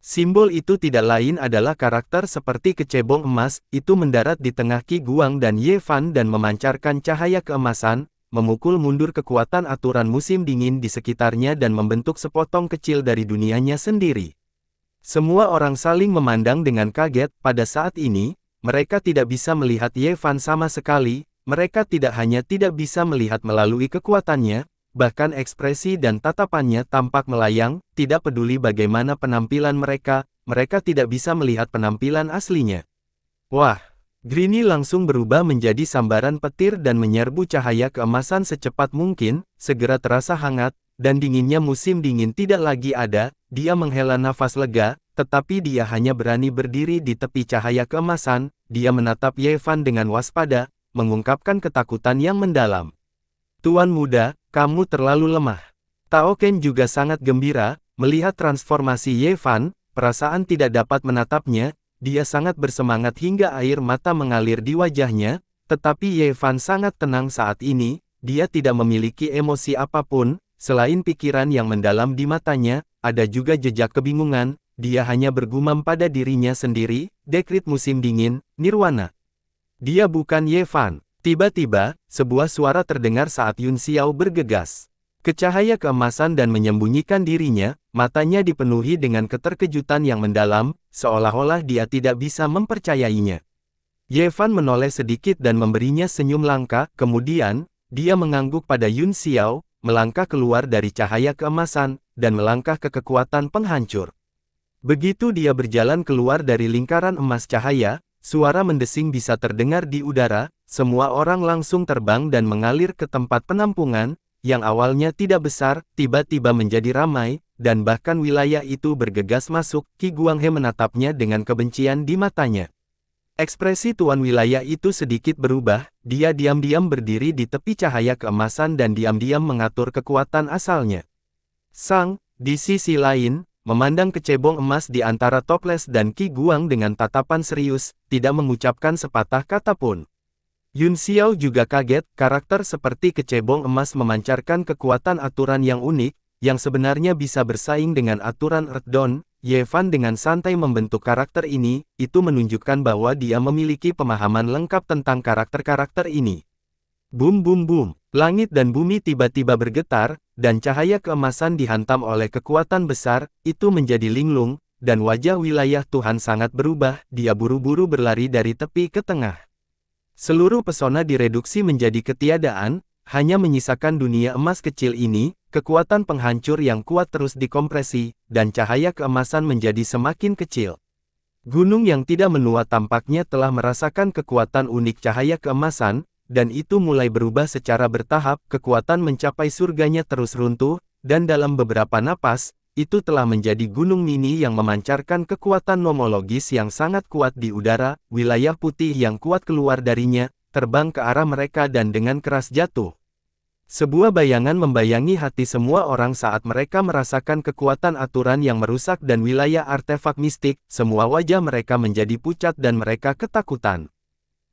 Simbol itu tidak lain adalah karakter seperti kecebong emas. Itu mendarat di tengah Qi Guang dan Ye Fan dan memancarkan cahaya keemasan, memukul mundur kekuatan aturan musim dingin di sekitarnya dan membentuk sepotong kecil dari dunianya sendiri. Semua orang saling memandang dengan kaget. Pada saat ini, mereka tidak bisa melihat Ye Fan sama sekali. Mereka tidak hanya tidak bisa melihat melalui kekuatannya, bahkan ekspresi dan tatapannya tampak melayang. Tidak peduli bagaimana penampilan mereka, mereka tidak bisa melihat penampilan aslinya. Wah! Grini langsung berubah menjadi sambaran petir dan menyerbu cahaya keemasan secepat mungkin, segera terasa hangat, dan dinginnya musim dingin tidak lagi ada. Dia menghela nafas lega, tetapi dia hanya berani berdiri di tepi cahaya keemasan. Dia menatap Ye Fan dengan waspada, mengungkapkan ketakutan yang mendalam. Tuan Muda, kamu terlalu lemah. Tao Ken juga sangat gembira, melihat transformasi Ye Fan, perasaan tidak dapat menatapnya. Dia sangat bersemangat hingga air mata mengalir di wajahnya, tetapi Ye Fan sangat tenang saat ini. Dia tidak memiliki emosi apapun, selain pikiran yang mendalam di matanya. Ada juga jejak kebingungan. Dia hanya bergumam pada dirinya sendiri, dekrit musim dingin, nirwana. Dia bukan Ye Fan. Tiba-tiba, sebuah suara terdengar saat Yun Xiao bergegas ke cahaya keemasan dan menyembunyikan dirinya. Matanya dipenuhi dengan keterkejutan yang mendalam, seolah-olah dia tidak bisa mempercayainya. Ye Fan menoleh sedikit dan memberinya senyum langka. Kemudian, dia mengangguk pada Yun Xiao, melangkah keluar dari cahaya keemasan, dan melangkah ke kekuatan penghancur. Begitu dia berjalan keluar dari lingkaran emas cahaya, suara mendesing bisa terdengar di udara. Semua orang langsung terbang dan mengalir ke tempat penampungan, yang awalnya tidak besar, tiba-tiba menjadi ramai, dan bahkan wilayah itu bergegas masuk. Qi Guanghe menatapnya dengan kebencian di matanya. Ekspresi tuan wilayah itu sedikit berubah, dia diam-diam berdiri di tepi cahaya keemasan dan diam-diam mengatur kekuatan asalnya. Sang, di sisi lain, memandang kecebong emas di antara toples dan Qi Guang dengan tatapan serius, tidak mengucapkan sepatah kata pun. Yun Xiao juga kaget, karakter seperti kecebong emas memancarkan kekuatan aturan yang unik, yang sebenarnya bisa bersaing dengan aturan Earthdawn. Yevan dengan santai membentuk karakter ini, itu menunjukkan bahwa dia memiliki pemahaman lengkap tentang karakter-karakter ini. Boom boom boom, langit dan bumi tiba-tiba bergetar, dan cahaya keemasan dihantam oleh kekuatan besar, itu menjadi linglung, dan wajah wilayah Tuhan sangat berubah, dia buru-buru berlari dari tepi ke tengah. Seluruh pesona direduksi menjadi ketiadaan, hanya menyisakan dunia emas kecil ini, kekuatan penghancur yang kuat terus dikompresi, dan cahaya keemasan menjadi semakin kecil. Gunung yang tidak menua tampaknya telah merasakan kekuatan unik cahaya keemasan, dan itu mulai berubah secara bertahap, kekuatan mencapai surganya terus runtuh, dan dalam beberapa napas, itu telah menjadi gunung mini yang memancarkan kekuatan nomologis yang sangat kuat di udara, wilayah putih yang kuat keluar darinya, terbang ke arah mereka dan dengan keras jatuh. Sebuah bayangan membayangi hati semua orang saat mereka merasakan kekuatan aturan yang merusak dan wilayah artefak mistik, semua wajah mereka menjadi pucat dan mereka ketakutan.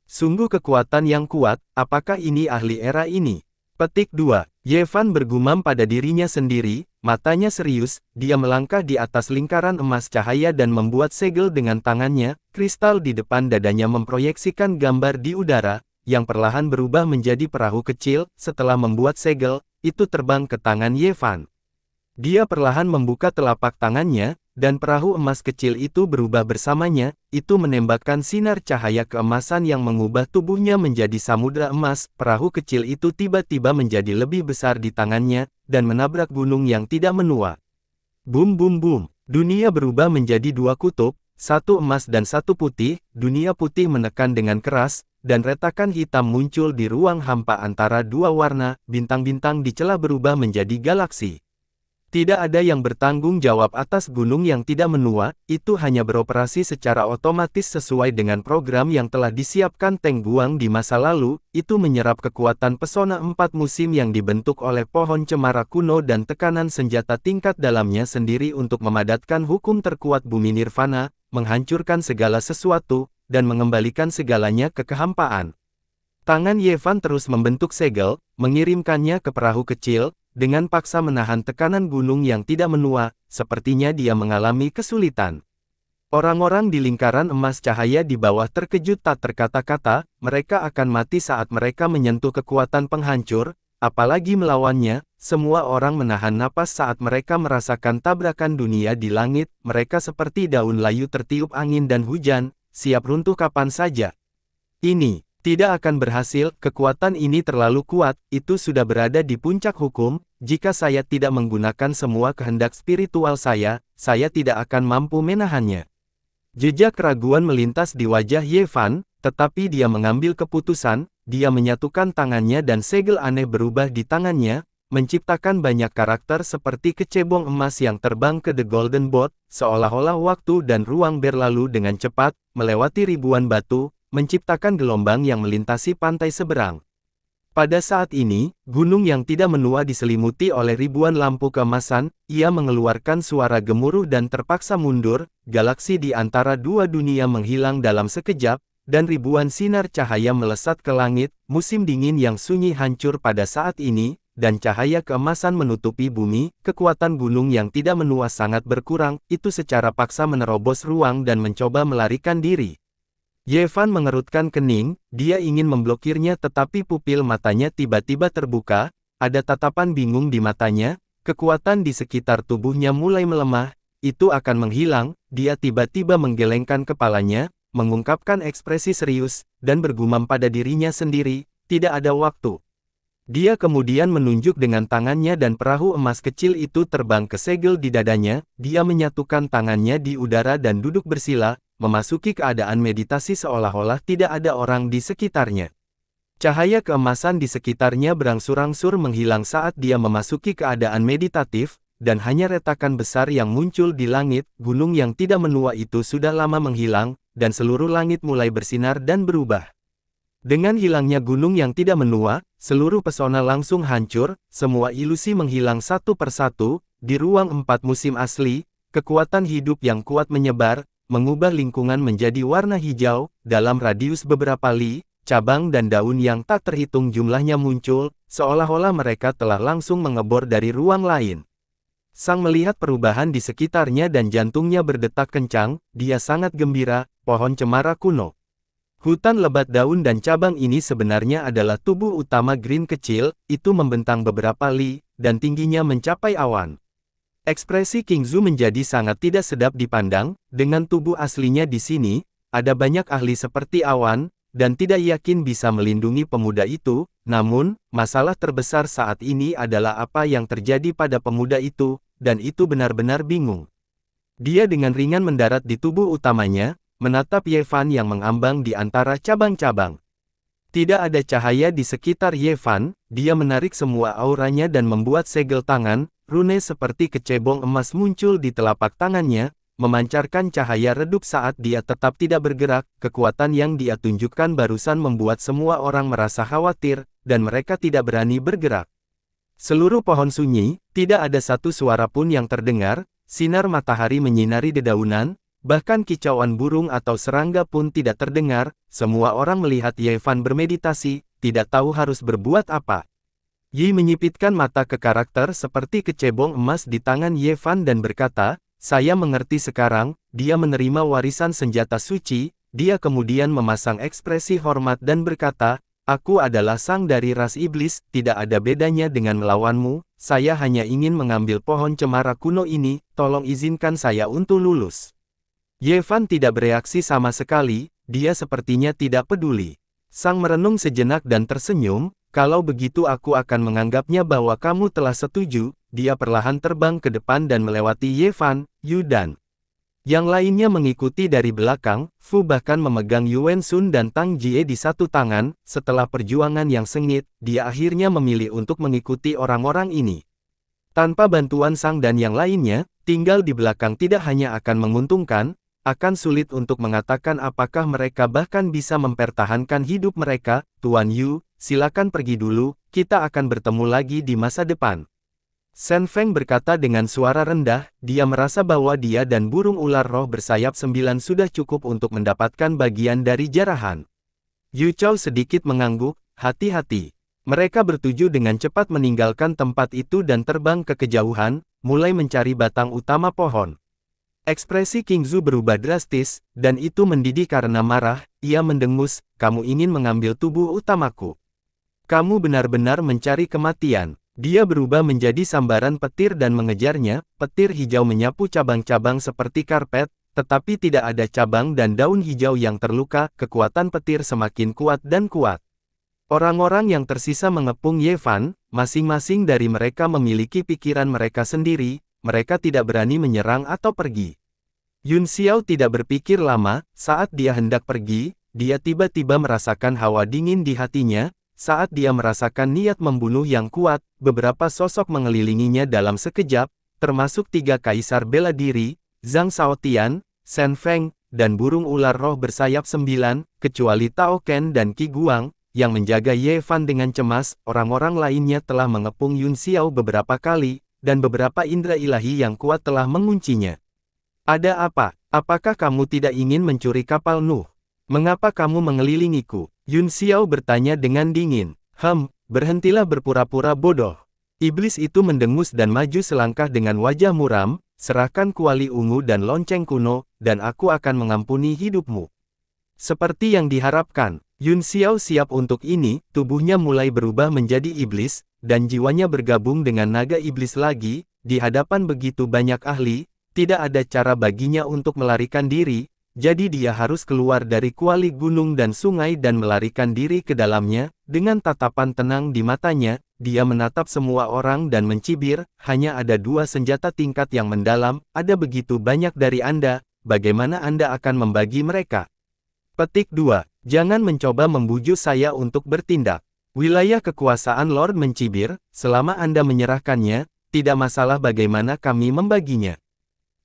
Sungguh kekuatan yang kuat, apakah ini ahli era ini? Petik 2. Yevan bergumam pada dirinya sendiri, matanya serius, dia melangkah di atas lingkaran emas cahaya dan membuat segel dengan tangannya, kristal di depan dadanya memproyeksikan gambar di udara, yang perlahan berubah menjadi perahu kecil. Setelah membuat segel, itu terbang ke tangan Yevan. Dia perlahan membuka telapak tangannya, dan perahu emas kecil itu berubah bersamanya, itu menembakkan sinar cahaya keemasan yang mengubah tubuhnya menjadi samudra emas. Perahu kecil itu tiba-tiba menjadi lebih besar di tangannya, dan menabrak gunung yang tidak menua. Boom boom boom, dunia berubah menjadi dua kutub, satu emas dan satu putih. Dunia putih menekan dengan keras, dan retakan hitam muncul di ruang hampa antara dua warna, bintang-bintang di celah berubah menjadi galaksi. Tidak ada yang bertanggung jawab atas gunung yang tidak menua, itu hanya beroperasi secara otomatis sesuai dengan program yang telah disiapkan Teng Guang di masa lalu, itu menyerap kekuatan pesona 4 musim yang dibentuk oleh pohon cemara kuno dan tekanan senjata tingkat dalamnya sendiri untuk memadatkan hukum terkuat bumi nirvana, menghancurkan segala sesuatu, dan mengembalikan segalanya ke kehampaan. Tangan Yevan terus membentuk segel, mengirimkannya ke perahu kecil, dengan paksa menahan tekanan gunung yang tidak menua, sepertinya dia mengalami kesulitan. Orang-orang di lingkaran emas cahaya di bawah terkejut tak terkata-kata, mereka akan mati saat mereka menyentuh kekuatan penghancur, apalagi melawannya. Semua orang menahan napas saat mereka merasakan tabrakan dunia di langit, mereka seperti daun layu tertiup angin dan hujan, siap runtuh kapan saja. Ini tidak akan berhasil, kekuatan ini terlalu kuat, itu sudah berada di puncak hukum, jika saya tidak menggunakan semua kehendak spiritual saya tidak akan mampu menahannya. Jejak keraguan melintas di wajah Yevan, tetapi dia mengambil keputusan, dia menyatukan tangannya dan segel aneh berubah di tangannya, menciptakan banyak karakter seperti kecebong emas yang terbang ke The Golden Boat, seolah-olah waktu dan ruang berlalu dengan cepat, melewati ribuan batu, menciptakan gelombang yang melintasi pantai seberang. Pada saat ini, gunung yang tidak menua diselimuti oleh ribuan lampu keemasan, ia mengeluarkan suara gemuruh dan terpaksa mundur, galaksi di antara dua dunia menghilang dalam sekejap, dan ribuan sinar cahaya melesat ke langit, musim dingin yang sunyi hancur pada saat ini, dan cahaya keemasan menutupi bumi, kekuatan gunung yang tidak menua sangat berkurang, itu secara paksa menerobos ruang dan mencoba melarikan diri. Yevan mengerutkan kening, dia ingin memblokirnya tetapi pupil matanya tiba-tiba terbuka, ada tatapan bingung di matanya, kekuatan di sekitar tubuhnya mulai melemah, itu akan menghilang, dia tiba-tiba menggelengkan kepalanya, mengungkapkan ekspresi serius, dan bergumam pada dirinya sendiri, tidak ada waktu. Dia kemudian menunjuk dengan tangannya dan perahu emas kecil itu terbang ke segel di dadanya, dia menyatukan tangannya di udara dan duduk bersila, memasuki keadaan meditasi seolah-olah tidak ada orang di sekitarnya. Cahaya keemasan di sekitarnya berangsur-angsur menghilang saat dia memasuki keadaan meditatif, dan hanya retakan besar yang muncul di langit, gunung yang tidak menua itu sudah lama menghilang, dan seluruh langit mulai bersinar dan berubah. Dengan hilangnya gunung yang tidak menua, seluruh pesona langsung hancur, semua ilusi menghilang satu persatu, di ruang 4 musim asli, kekuatan hidup yang kuat menyebar, mengubah lingkungan menjadi warna hijau, dalam radius beberapa li, cabang dan daun yang tak terhitung jumlahnya muncul, seolah-olah mereka telah langsung mengebor dari ruang lain. Sang melihat perubahan di sekitarnya dan jantungnya berdetak kencang, dia sangat gembira, pohon cemara kuno. Hutan lebat daun dan cabang ini sebenarnya adalah tubuh utama Green kecil, itu membentang beberapa li, dan tingginya mencapai awan. Ekspresi King Zhu menjadi sangat tidak sedap dipandang, dengan tubuh aslinya di sini, ada banyak ahli seperti awan, dan tidak yakin bisa melindungi pemuda itu, namun, masalah terbesar saat ini adalah apa yang terjadi pada pemuda itu, dan itu benar-benar bingung. Dia dengan ringan mendarat di tubuh utamanya, menatap Ye Fan yang mengambang di antara cabang-cabang. Tidak ada cahaya di sekitar Ye Fan, dia menarik semua auranya dan membuat segel tangan, rune seperti kecebong emas muncul di telapak tangannya, memancarkan cahaya redup saat dia tetap tidak bergerak. Kekuatan yang dia tunjukkan barusan membuat semua orang merasa khawatir, dan mereka tidak berani bergerak. Seluruh pohon sunyi, tidak ada satu suara pun yang terdengar, sinar matahari menyinari dedaunan, bahkan kicauan burung atau serangga pun tidak terdengar. Semua orang melihat Ye Fan bermeditasi, tidak tahu harus berbuat apa. Yi menyipitkan mata ke karakter seperti kecebong emas di tangan Ye Fan dan berkata, saya mengerti sekarang, dia menerima warisan senjata suci. Dia kemudian memasang ekspresi hormat dan berkata, aku adalah sang dari ras iblis, tidak ada bedanya dengan melawanmu, saya hanya ingin mengambil pohon cemara kuno ini, tolong izinkan saya untuk lulus. Ye Fan tidak bereaksi sama sekali, dia sepertinya tidak peduli. Sang merenung sejenak dan tersenyum, kalau begitu aku akan menganggapnya bahwa kamu telah setuju. Dia perlahan terbang ke depan dan melewati Ye Fan, Yu dan yang lainnya mengikuti dari belakang. Fu bahkan memegang Yuan Sun dan Tang Jie di satu tangan. Setelah perjuangan yang sengit, dia akhirnya memilih untuk mengikuti orang-orang ini. Tanpa bantuan Sang dan yang lainnya, tinggal di belakang tidak hanya akan menguntungkan, akan sulit untuk mengatakan apakah mereka bahkan bisa mempertahankan hidup mereka. Tuan Yu, silakan pergi dulu, kita akan bertemu lagi di masa depan. Shen Feng berkata dengan suara rendah, dia merasa bahwa dia dan burung ular roh bersayap 9 sudah cukup untuk mendapatkan bagian dari jarahan. Yu Chao sedikit mengangguk, hati-hati. Mereka bertuju dengan cepat meninggalkan tempat itu dan terbang ke kejauhan, mulai mencari batang utama pohon. Ekspresi King Zhu berubah drastis, dan itu mendidih karena marah. Ia mendengus, kamu ingin mengambil tubuh utamaku. Kamu benar-benar mencari kematian. Dia berubah menjadi sambaran petir dan mengejarnya. Petir hijau menyapu cabang-cabang seperti karpet, tetapi tidak ada cabang dan daun hijau yang terluka. Kekuatan petir semakin kuat dan kuat. Orang-orang yang tersisa mengepung Ye Fan, masing-masing dari mereka memiliki pikiran mereka sendiri. Mereka tidak berani menyerang atau pergi. Yun Xiao tidak berpikir lama, saat dia hendak pergi, dia tiba-tiba merasakan hawa dingin di hatinya. Saat dia merasakan niat membunuh yang kuat, beberapa sosok mengelilinginya dalam sekejap, termasuk 3 kaisar bela diri, Zhang Shaotian, Shen Feng, dan burung ular roh bersayap 9, kecuali Tao Ken dan Qi Guang, yang menjaga Ye Fan dengan cemas. Orang-orang lainnya telah mengepung Yun Xiao beberapa kali, dan beberapa indera ilahi yang kuat telah menguncinya. Ada apa? Apakah kamu tidak ingin mencuri kapal Nuh? Mengapa kamu mengelilingiku? Yun Xiao bertanya dengan dingin. Berhentilah berpura-pura bodoh. Iblis itu mendengus dan maju selangkah dengan wajah muram, serahkan kuali ungu dan lonceng kuno, dan aku akan mengampuni hidupmu. Seperti yang diharapkan, Yun Xiao siap untuk ini. Tubuhnya mulai berubah menjadi iblis, dan jiwanya bergabung dengan naga iblis lagi. Di hadapan begitu banyak ahli, tidak ada cara baginya untuk melarikan diri, jadi dia harus keluar dari kuali gunung dan sungai dan melarikan diri ke dalamnya. Dengan tatapan tenang di matanya, dia menatap semua orang dan mencibir, hanya ada 2 senjata tingkat yang mendalam, ada begitu banyak dari Anda, bagaimana Anda akan membagi mereka? Petik 2. Jangan mencoba membujuk saya untuk bertindak. Wilayah kekuasaan Lord mencibir, selama Anda menyerahkannya, tidak masalah bagaimana kami membaginya.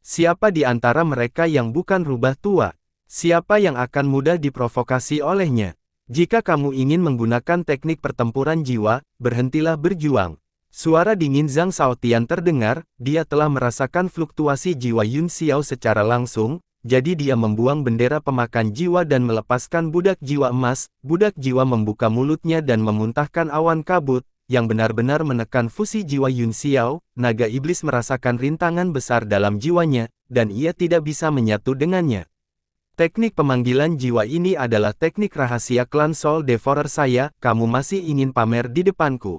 Siapa di antara mereka yang bukan rubah tua? Siapa yang akan mudah diprovokasi olehnya? Jika kamu ingin menggunakan teknik pertempuran jiwa, berhentilah berjuang. Suara dingin Zhang Shaotian terdengar, dia telah merasakan fluktuasi jiwa Yun Xiao secara langsung, jadi dia membuang bendera pemakan jiwa dan melepaskan budak jiwa emas. Budak jiwa membuka mulutnya dan memuntahkan awan kabut. yang benar-benar menekan fusi jiwa Yun Xiao. Naga iblis merasakan rintangan besar dalam jiwanya, dan ia tidak bisa menyatu dengannya. Teknik pemanggilan jiwa ini adalah teknik rahasia klan Soul Devourer saya, kamu masih ingin pamer di depanku.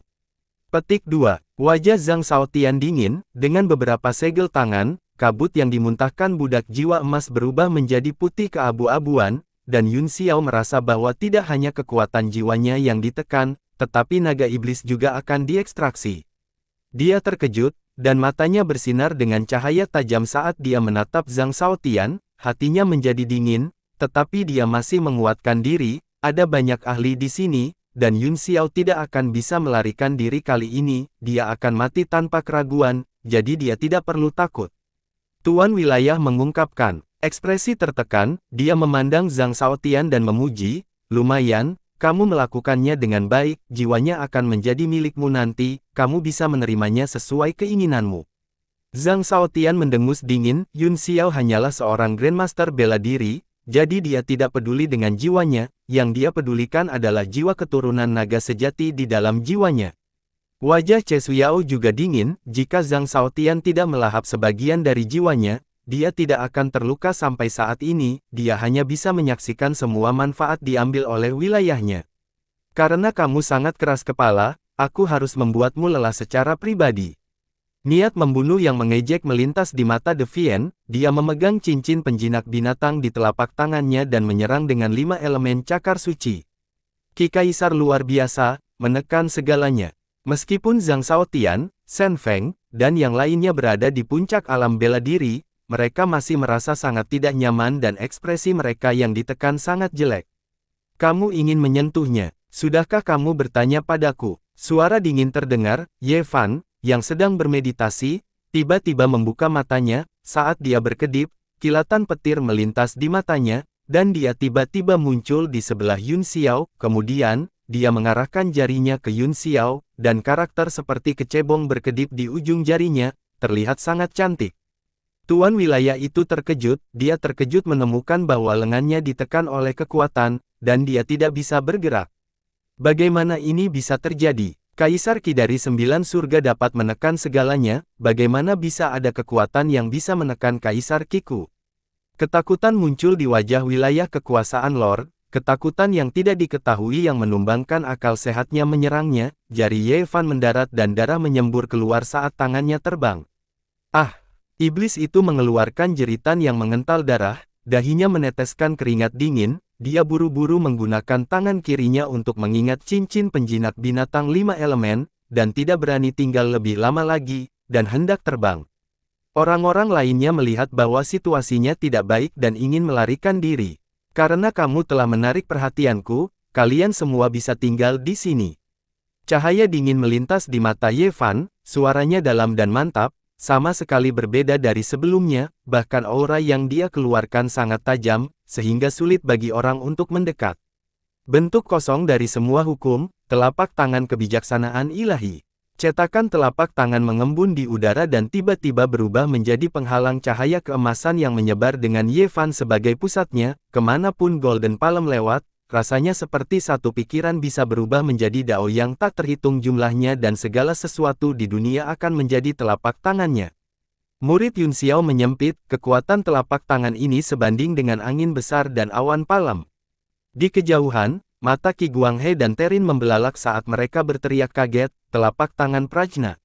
Petik 2. Wajah Zhang Shaotian dingin, dengan beberapa segel tangan, kabut yang dimuntahkan budak jiwa emas berubah menjadi putih keabu-abuan, dan Yun Xiao merasa bahwa tidak hanya kekuatan jiwanya yang ditekan, tetapi naga iblis juga akan diekstraksi. Dia terkejut, dan matanya bersinar dengan cahaya tajam saat dia menatap Zhang Shaotian. Hatinya menjadi dingin, tetapi dia masih menguatkan diri. Ada banyak ahli di sini, dan Yun Xiao tidak akan bisa melarikan diri kali ini. Dia akan mati tanpa keraguan, jadi dia tidak perlu takut. Tuan Wilayah mengungkapkan, ekspresi tertekan. Dia memandang Zhang Shaotian dan memuji, lumayan, kamu melakukannya dengan baik, jiwanya akan menjadi milikmu nanti, kamu bisa menerimanya sesuai keinginanmu. Zhang Shaotian mendengus dingin, Yun Xiao hanyalah seorang Grandmaster bela diri, jadi dia tidak peduli dengan jiwanya, yang dia pedulikan adalah jiwa keturunan naga sejati di dalam jiwanya. Wajah Che Suyao juga dingin, jika Zhang Shaotian tidak melahap sebagian dari jiwanya, dia tidak akan terluka sampai saat ini, dia hanya bisa menyaksikan semua manfaat diambil oleh wilayahnya. Karena kamu sangat keras kepala, aku harus membuatmu lelah secara pribadi. Niat membunuh yang mengejek melintas di mata Devian, dia memegang cincin penjinak binatang di telapak tangannya dan menyerang dengan 5 elemen cakar suci. Ki Kaisar luar biasa, menekan segalanya. Meskipun Zhang Shaotian, Shen Feng, dan yang lainnya berada di puncak alam bela diri, mereka masih merasa sangat tidak nyaman dan ekspresi mereka yang ditekan sangat jelek. Kamu ingin menyentuhnya, sudahkah kamu bertanya padaku? Suara dingin terdengar, Ye Fan, yang sedang bermeditasi, tiba-tiba membuka matanya. Saat dia berkedip, kilatan petir melintas di matanya, dan dia tiba-tiba muncul di sebelah Yun Xiao. Kemudian, dia mengarahkan jarinya ke Yun Xiao, dan karakter seperti kecebong berkedip di ujung jarinya, terlihat sangat cantik. Tuan wilayah itu terkejut, dia terkejut menemukan bahwa lengannya ditekan oleh kekuatan, dan dia tidak bisa bergerak. Bagaimana ini bisa terjadi? Kaisar Ki dari 9 surga dapat menekan segalanya, bagaimana bisa ada kekuatan yang bisa menekan Kaisar Kiku? Ketakutan muncul di wajah wilayah kekuasaan Lord, ketakutan yang tidak diketahui yang menumbangkan akal sehatnya menyerangnya. Jari Ye Fan mendarat dan darah menyembur keluar saat tangannya terbang. Ah! Iblis itu mengeluarkan jeritan yang mengental darah, dahinya meneteskan keringat dingin. Dia buru-buru menggunakan tangan kirinya untuk mengingat cincin penjinak binatang 5 elemen, dan tidak berani tinggal lebih lama lagi, dan hendak terbang. Orang-orang lainnya melihat bahwa situasinya tidak baik dan ingin melarikan diri. Karena kamu telah menarik perhatianku, kalian semua bisa tinggal di sini. Cahaya dingin melintas di mata Ye Fan, suaranya dalam dan mantap, sama sekali berbeda dari sebelumnya, bahkan aura yang dia keluarkan sangat tajam, sehingga sulit bagi orang untuk mendekat. Bentuk kosong dari semua hukum, telapak tangan kebijaksanaan ilahi. Cetakan telapak tangan mengembun di udara dan tiba-tiba berubah menjadi penghalang cahaya keemasan yang menyebar dengan Ye Fan sebagai pusatnya. Kemanapun Golden Palm lewat, rasanya seperti satu pikiran bisa berubah menjadi dao yang tak terhitung jumlahnya dan segala sesuatu di dunia akan menjadi telapak tangannya. Murid Yun Xiao menyempit, kekuatan telapak tangan ini sebanding dengan angin besar dan awan palem. Di kejauhan, mata Qi Guanghe dan Terin membelalak saat mereka berteriak kaget, telapak tangan Prajna.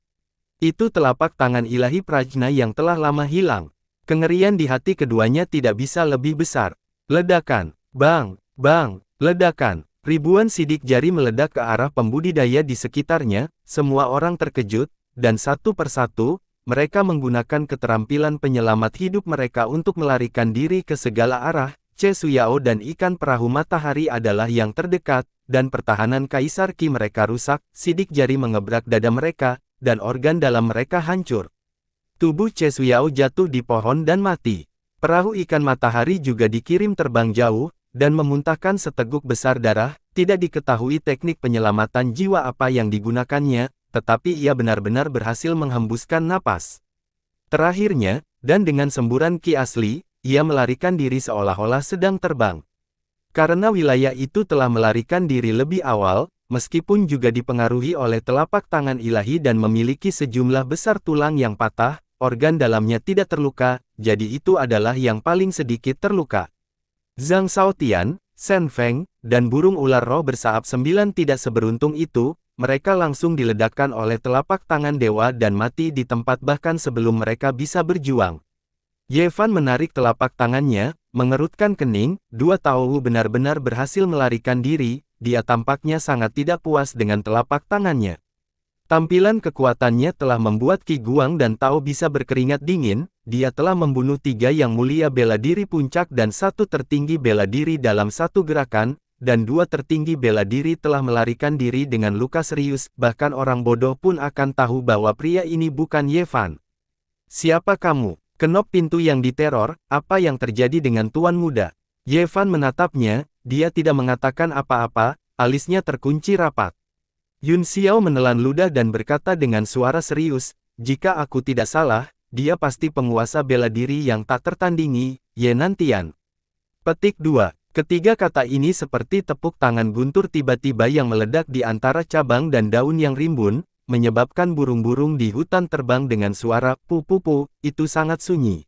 Itu telapak tangan ilahi Prajna yang telah lama hilang. Kengerian di hati keduanya tidak bisa lebih besar. Ledakan, bang, bang. Ledakan, ribuan sidik jari meledak ke arah pembudidaya di sekitarnya, semua orang terkejut, dan satu persatu, mereka menggunakan keterampilan penyelamat hidup mereka untuk melarikan diri ke segala arah. Che Suyao dan ikan perahu matahari adalah yang terdekat, dan pertahanan Kaisar Qi mereka rusak, sidik jari mengebrak dada mereka, dan organ dalam mereka hancur. Tubuh Che Suyao jatuh di pohon dan mati. Perahu ikan matahari juga dikirim terbang jauh, dan memuntahkan seteguk besar darah. Tidak diketahui teknik penyelamatan jiwa apa yang digunakannya, tetapi ia benar-benar berhasil menghembuskan napas terakhirnya, dan dengan semburan Qi asli, ia melarikan diri seolah-olah sedang terbang. Karena wilayah itu telah melarikan diri lebih awal, meskipun juga dipengaruhi oleh telapak tangan ilahi dan memiliki sejumlah besar tulang yang patah, organ dalamnya tidak terluka, jadi itu adalah yang paling sedikit terluka. Zhang Shaotian, Shen Feng, dan burung ular roh bersahap 9 tidak seberuntung itu, mereka langsung diledakkan oleh telapak tangan dewa dan mati di tempat bahkan sebelum mereka bisa berjuang. Ye Fan menarik telapak tangannya, mengerutkan kening, dua Taowu benar-benar berhasil melarikan diri, dia tampaknya sangat tidak puas dengan telapak tangannya. Tampilan kekuatannya telah membuat Qi Guang dan Tao bisa berkeringat dingin, dia telah membunuh 3 yang mulia bela diri puncak dan 1 tertinggi bela diri dalam satu gerakan, dan 2 tertinggi bela diri telah melarikan diri dengan luka serius, bahkan orang bodoh pun akan tahu bahwa pria ini bukan Ye Fan. Siapa kamu? Kenop pintu yang diteror, apa yang terjadi dengan Tuan Muda? Ye Fan menatapnya, dia tidak mengatakan apa-apa, alisnya terkunci rapat. Yun Xiao menelan ludah dan berkata dengan suara serius, jika aku tidak salah, dia pasti penguasa bela diri yang tak tertandingi, Ye Nantian. Petik 2. Ketiga kata ini seperti tepuk tangan guntur tiba-tiba yang meledak di antara cabang dan daun yang rimbun, menyebabkan burung-burung di hutan terbang dengan suara pu-pu-pu, itu sangat sunyi.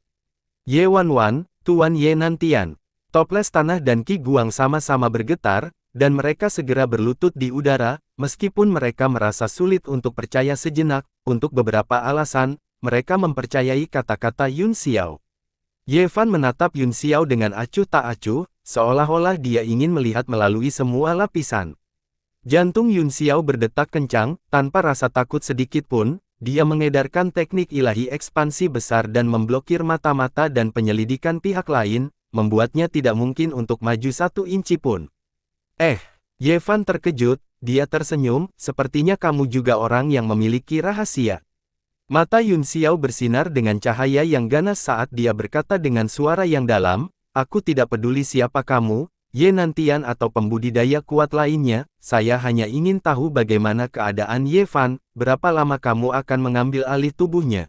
Ye Wanwan, Tuan Ye Nantian. Toples Tanah dan Qi Guang sama-sama bergetar, dan mereka segera berlutut di udara, meskipun mereka merasa sulit untuk percaya sejenak, untuk beberapa alasan, mereka mempercayai kata-kata Yun Xiao. Ye Fan menatap Yun Xiao dengan acuh tak acuh, seolah-olah dia ingin melihat melalui semua lapisan. Jantung Yun Xiao berdetak kencang, tanpa rasa takut sedikit pun, dia mengedarkan teknik ilahi ekspansi besar dan memblokir mata-mata dan penyelidikan pihak lain, membuatnya tidak mungkin untuk maju 1 inci pun. Ye Fan terkejut, dia tersenyum, sepertinya kamu juga orang yang memiliki rahasia. Mata Yun Xiao bersinar dengan cahaya yang ganas saat dia berkata dengan suara yang dalam, aku tidak peduli siapa kamu, Ye Nantian atau pembudidaya kuat lainnya, saya hanya ingin tahu bagaimana keadaan Ye Fan, berapa lama kamu akan mengambil alih tubuhnya.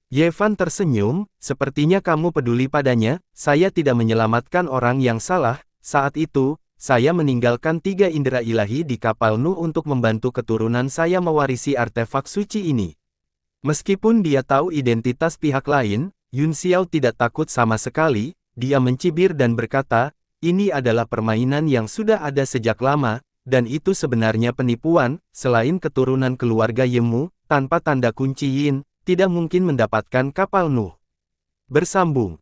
Ye Fan tersenyum, sepertinya kamu peduli padanya, saya tidak menyelamatkan orang yang salah, saat itu, saya meninggalkan 3 indera ilahi di kapal Nuh untuk membantu keturunan saya mewarisi artefak suci ini. Meskipun dia tahu identitas pihak lain, Yun Xiao tidak takut sama sekali, dia mencibir dan berkata, ini adalah permainan yang sudah ada sejak lama, dan itu sebenarnya penipuan, selain keturunan keluarga Yemu, tanpa tanda kunci Yin, tidak mungkin mendapatkan kapal Nuh. Bersambung.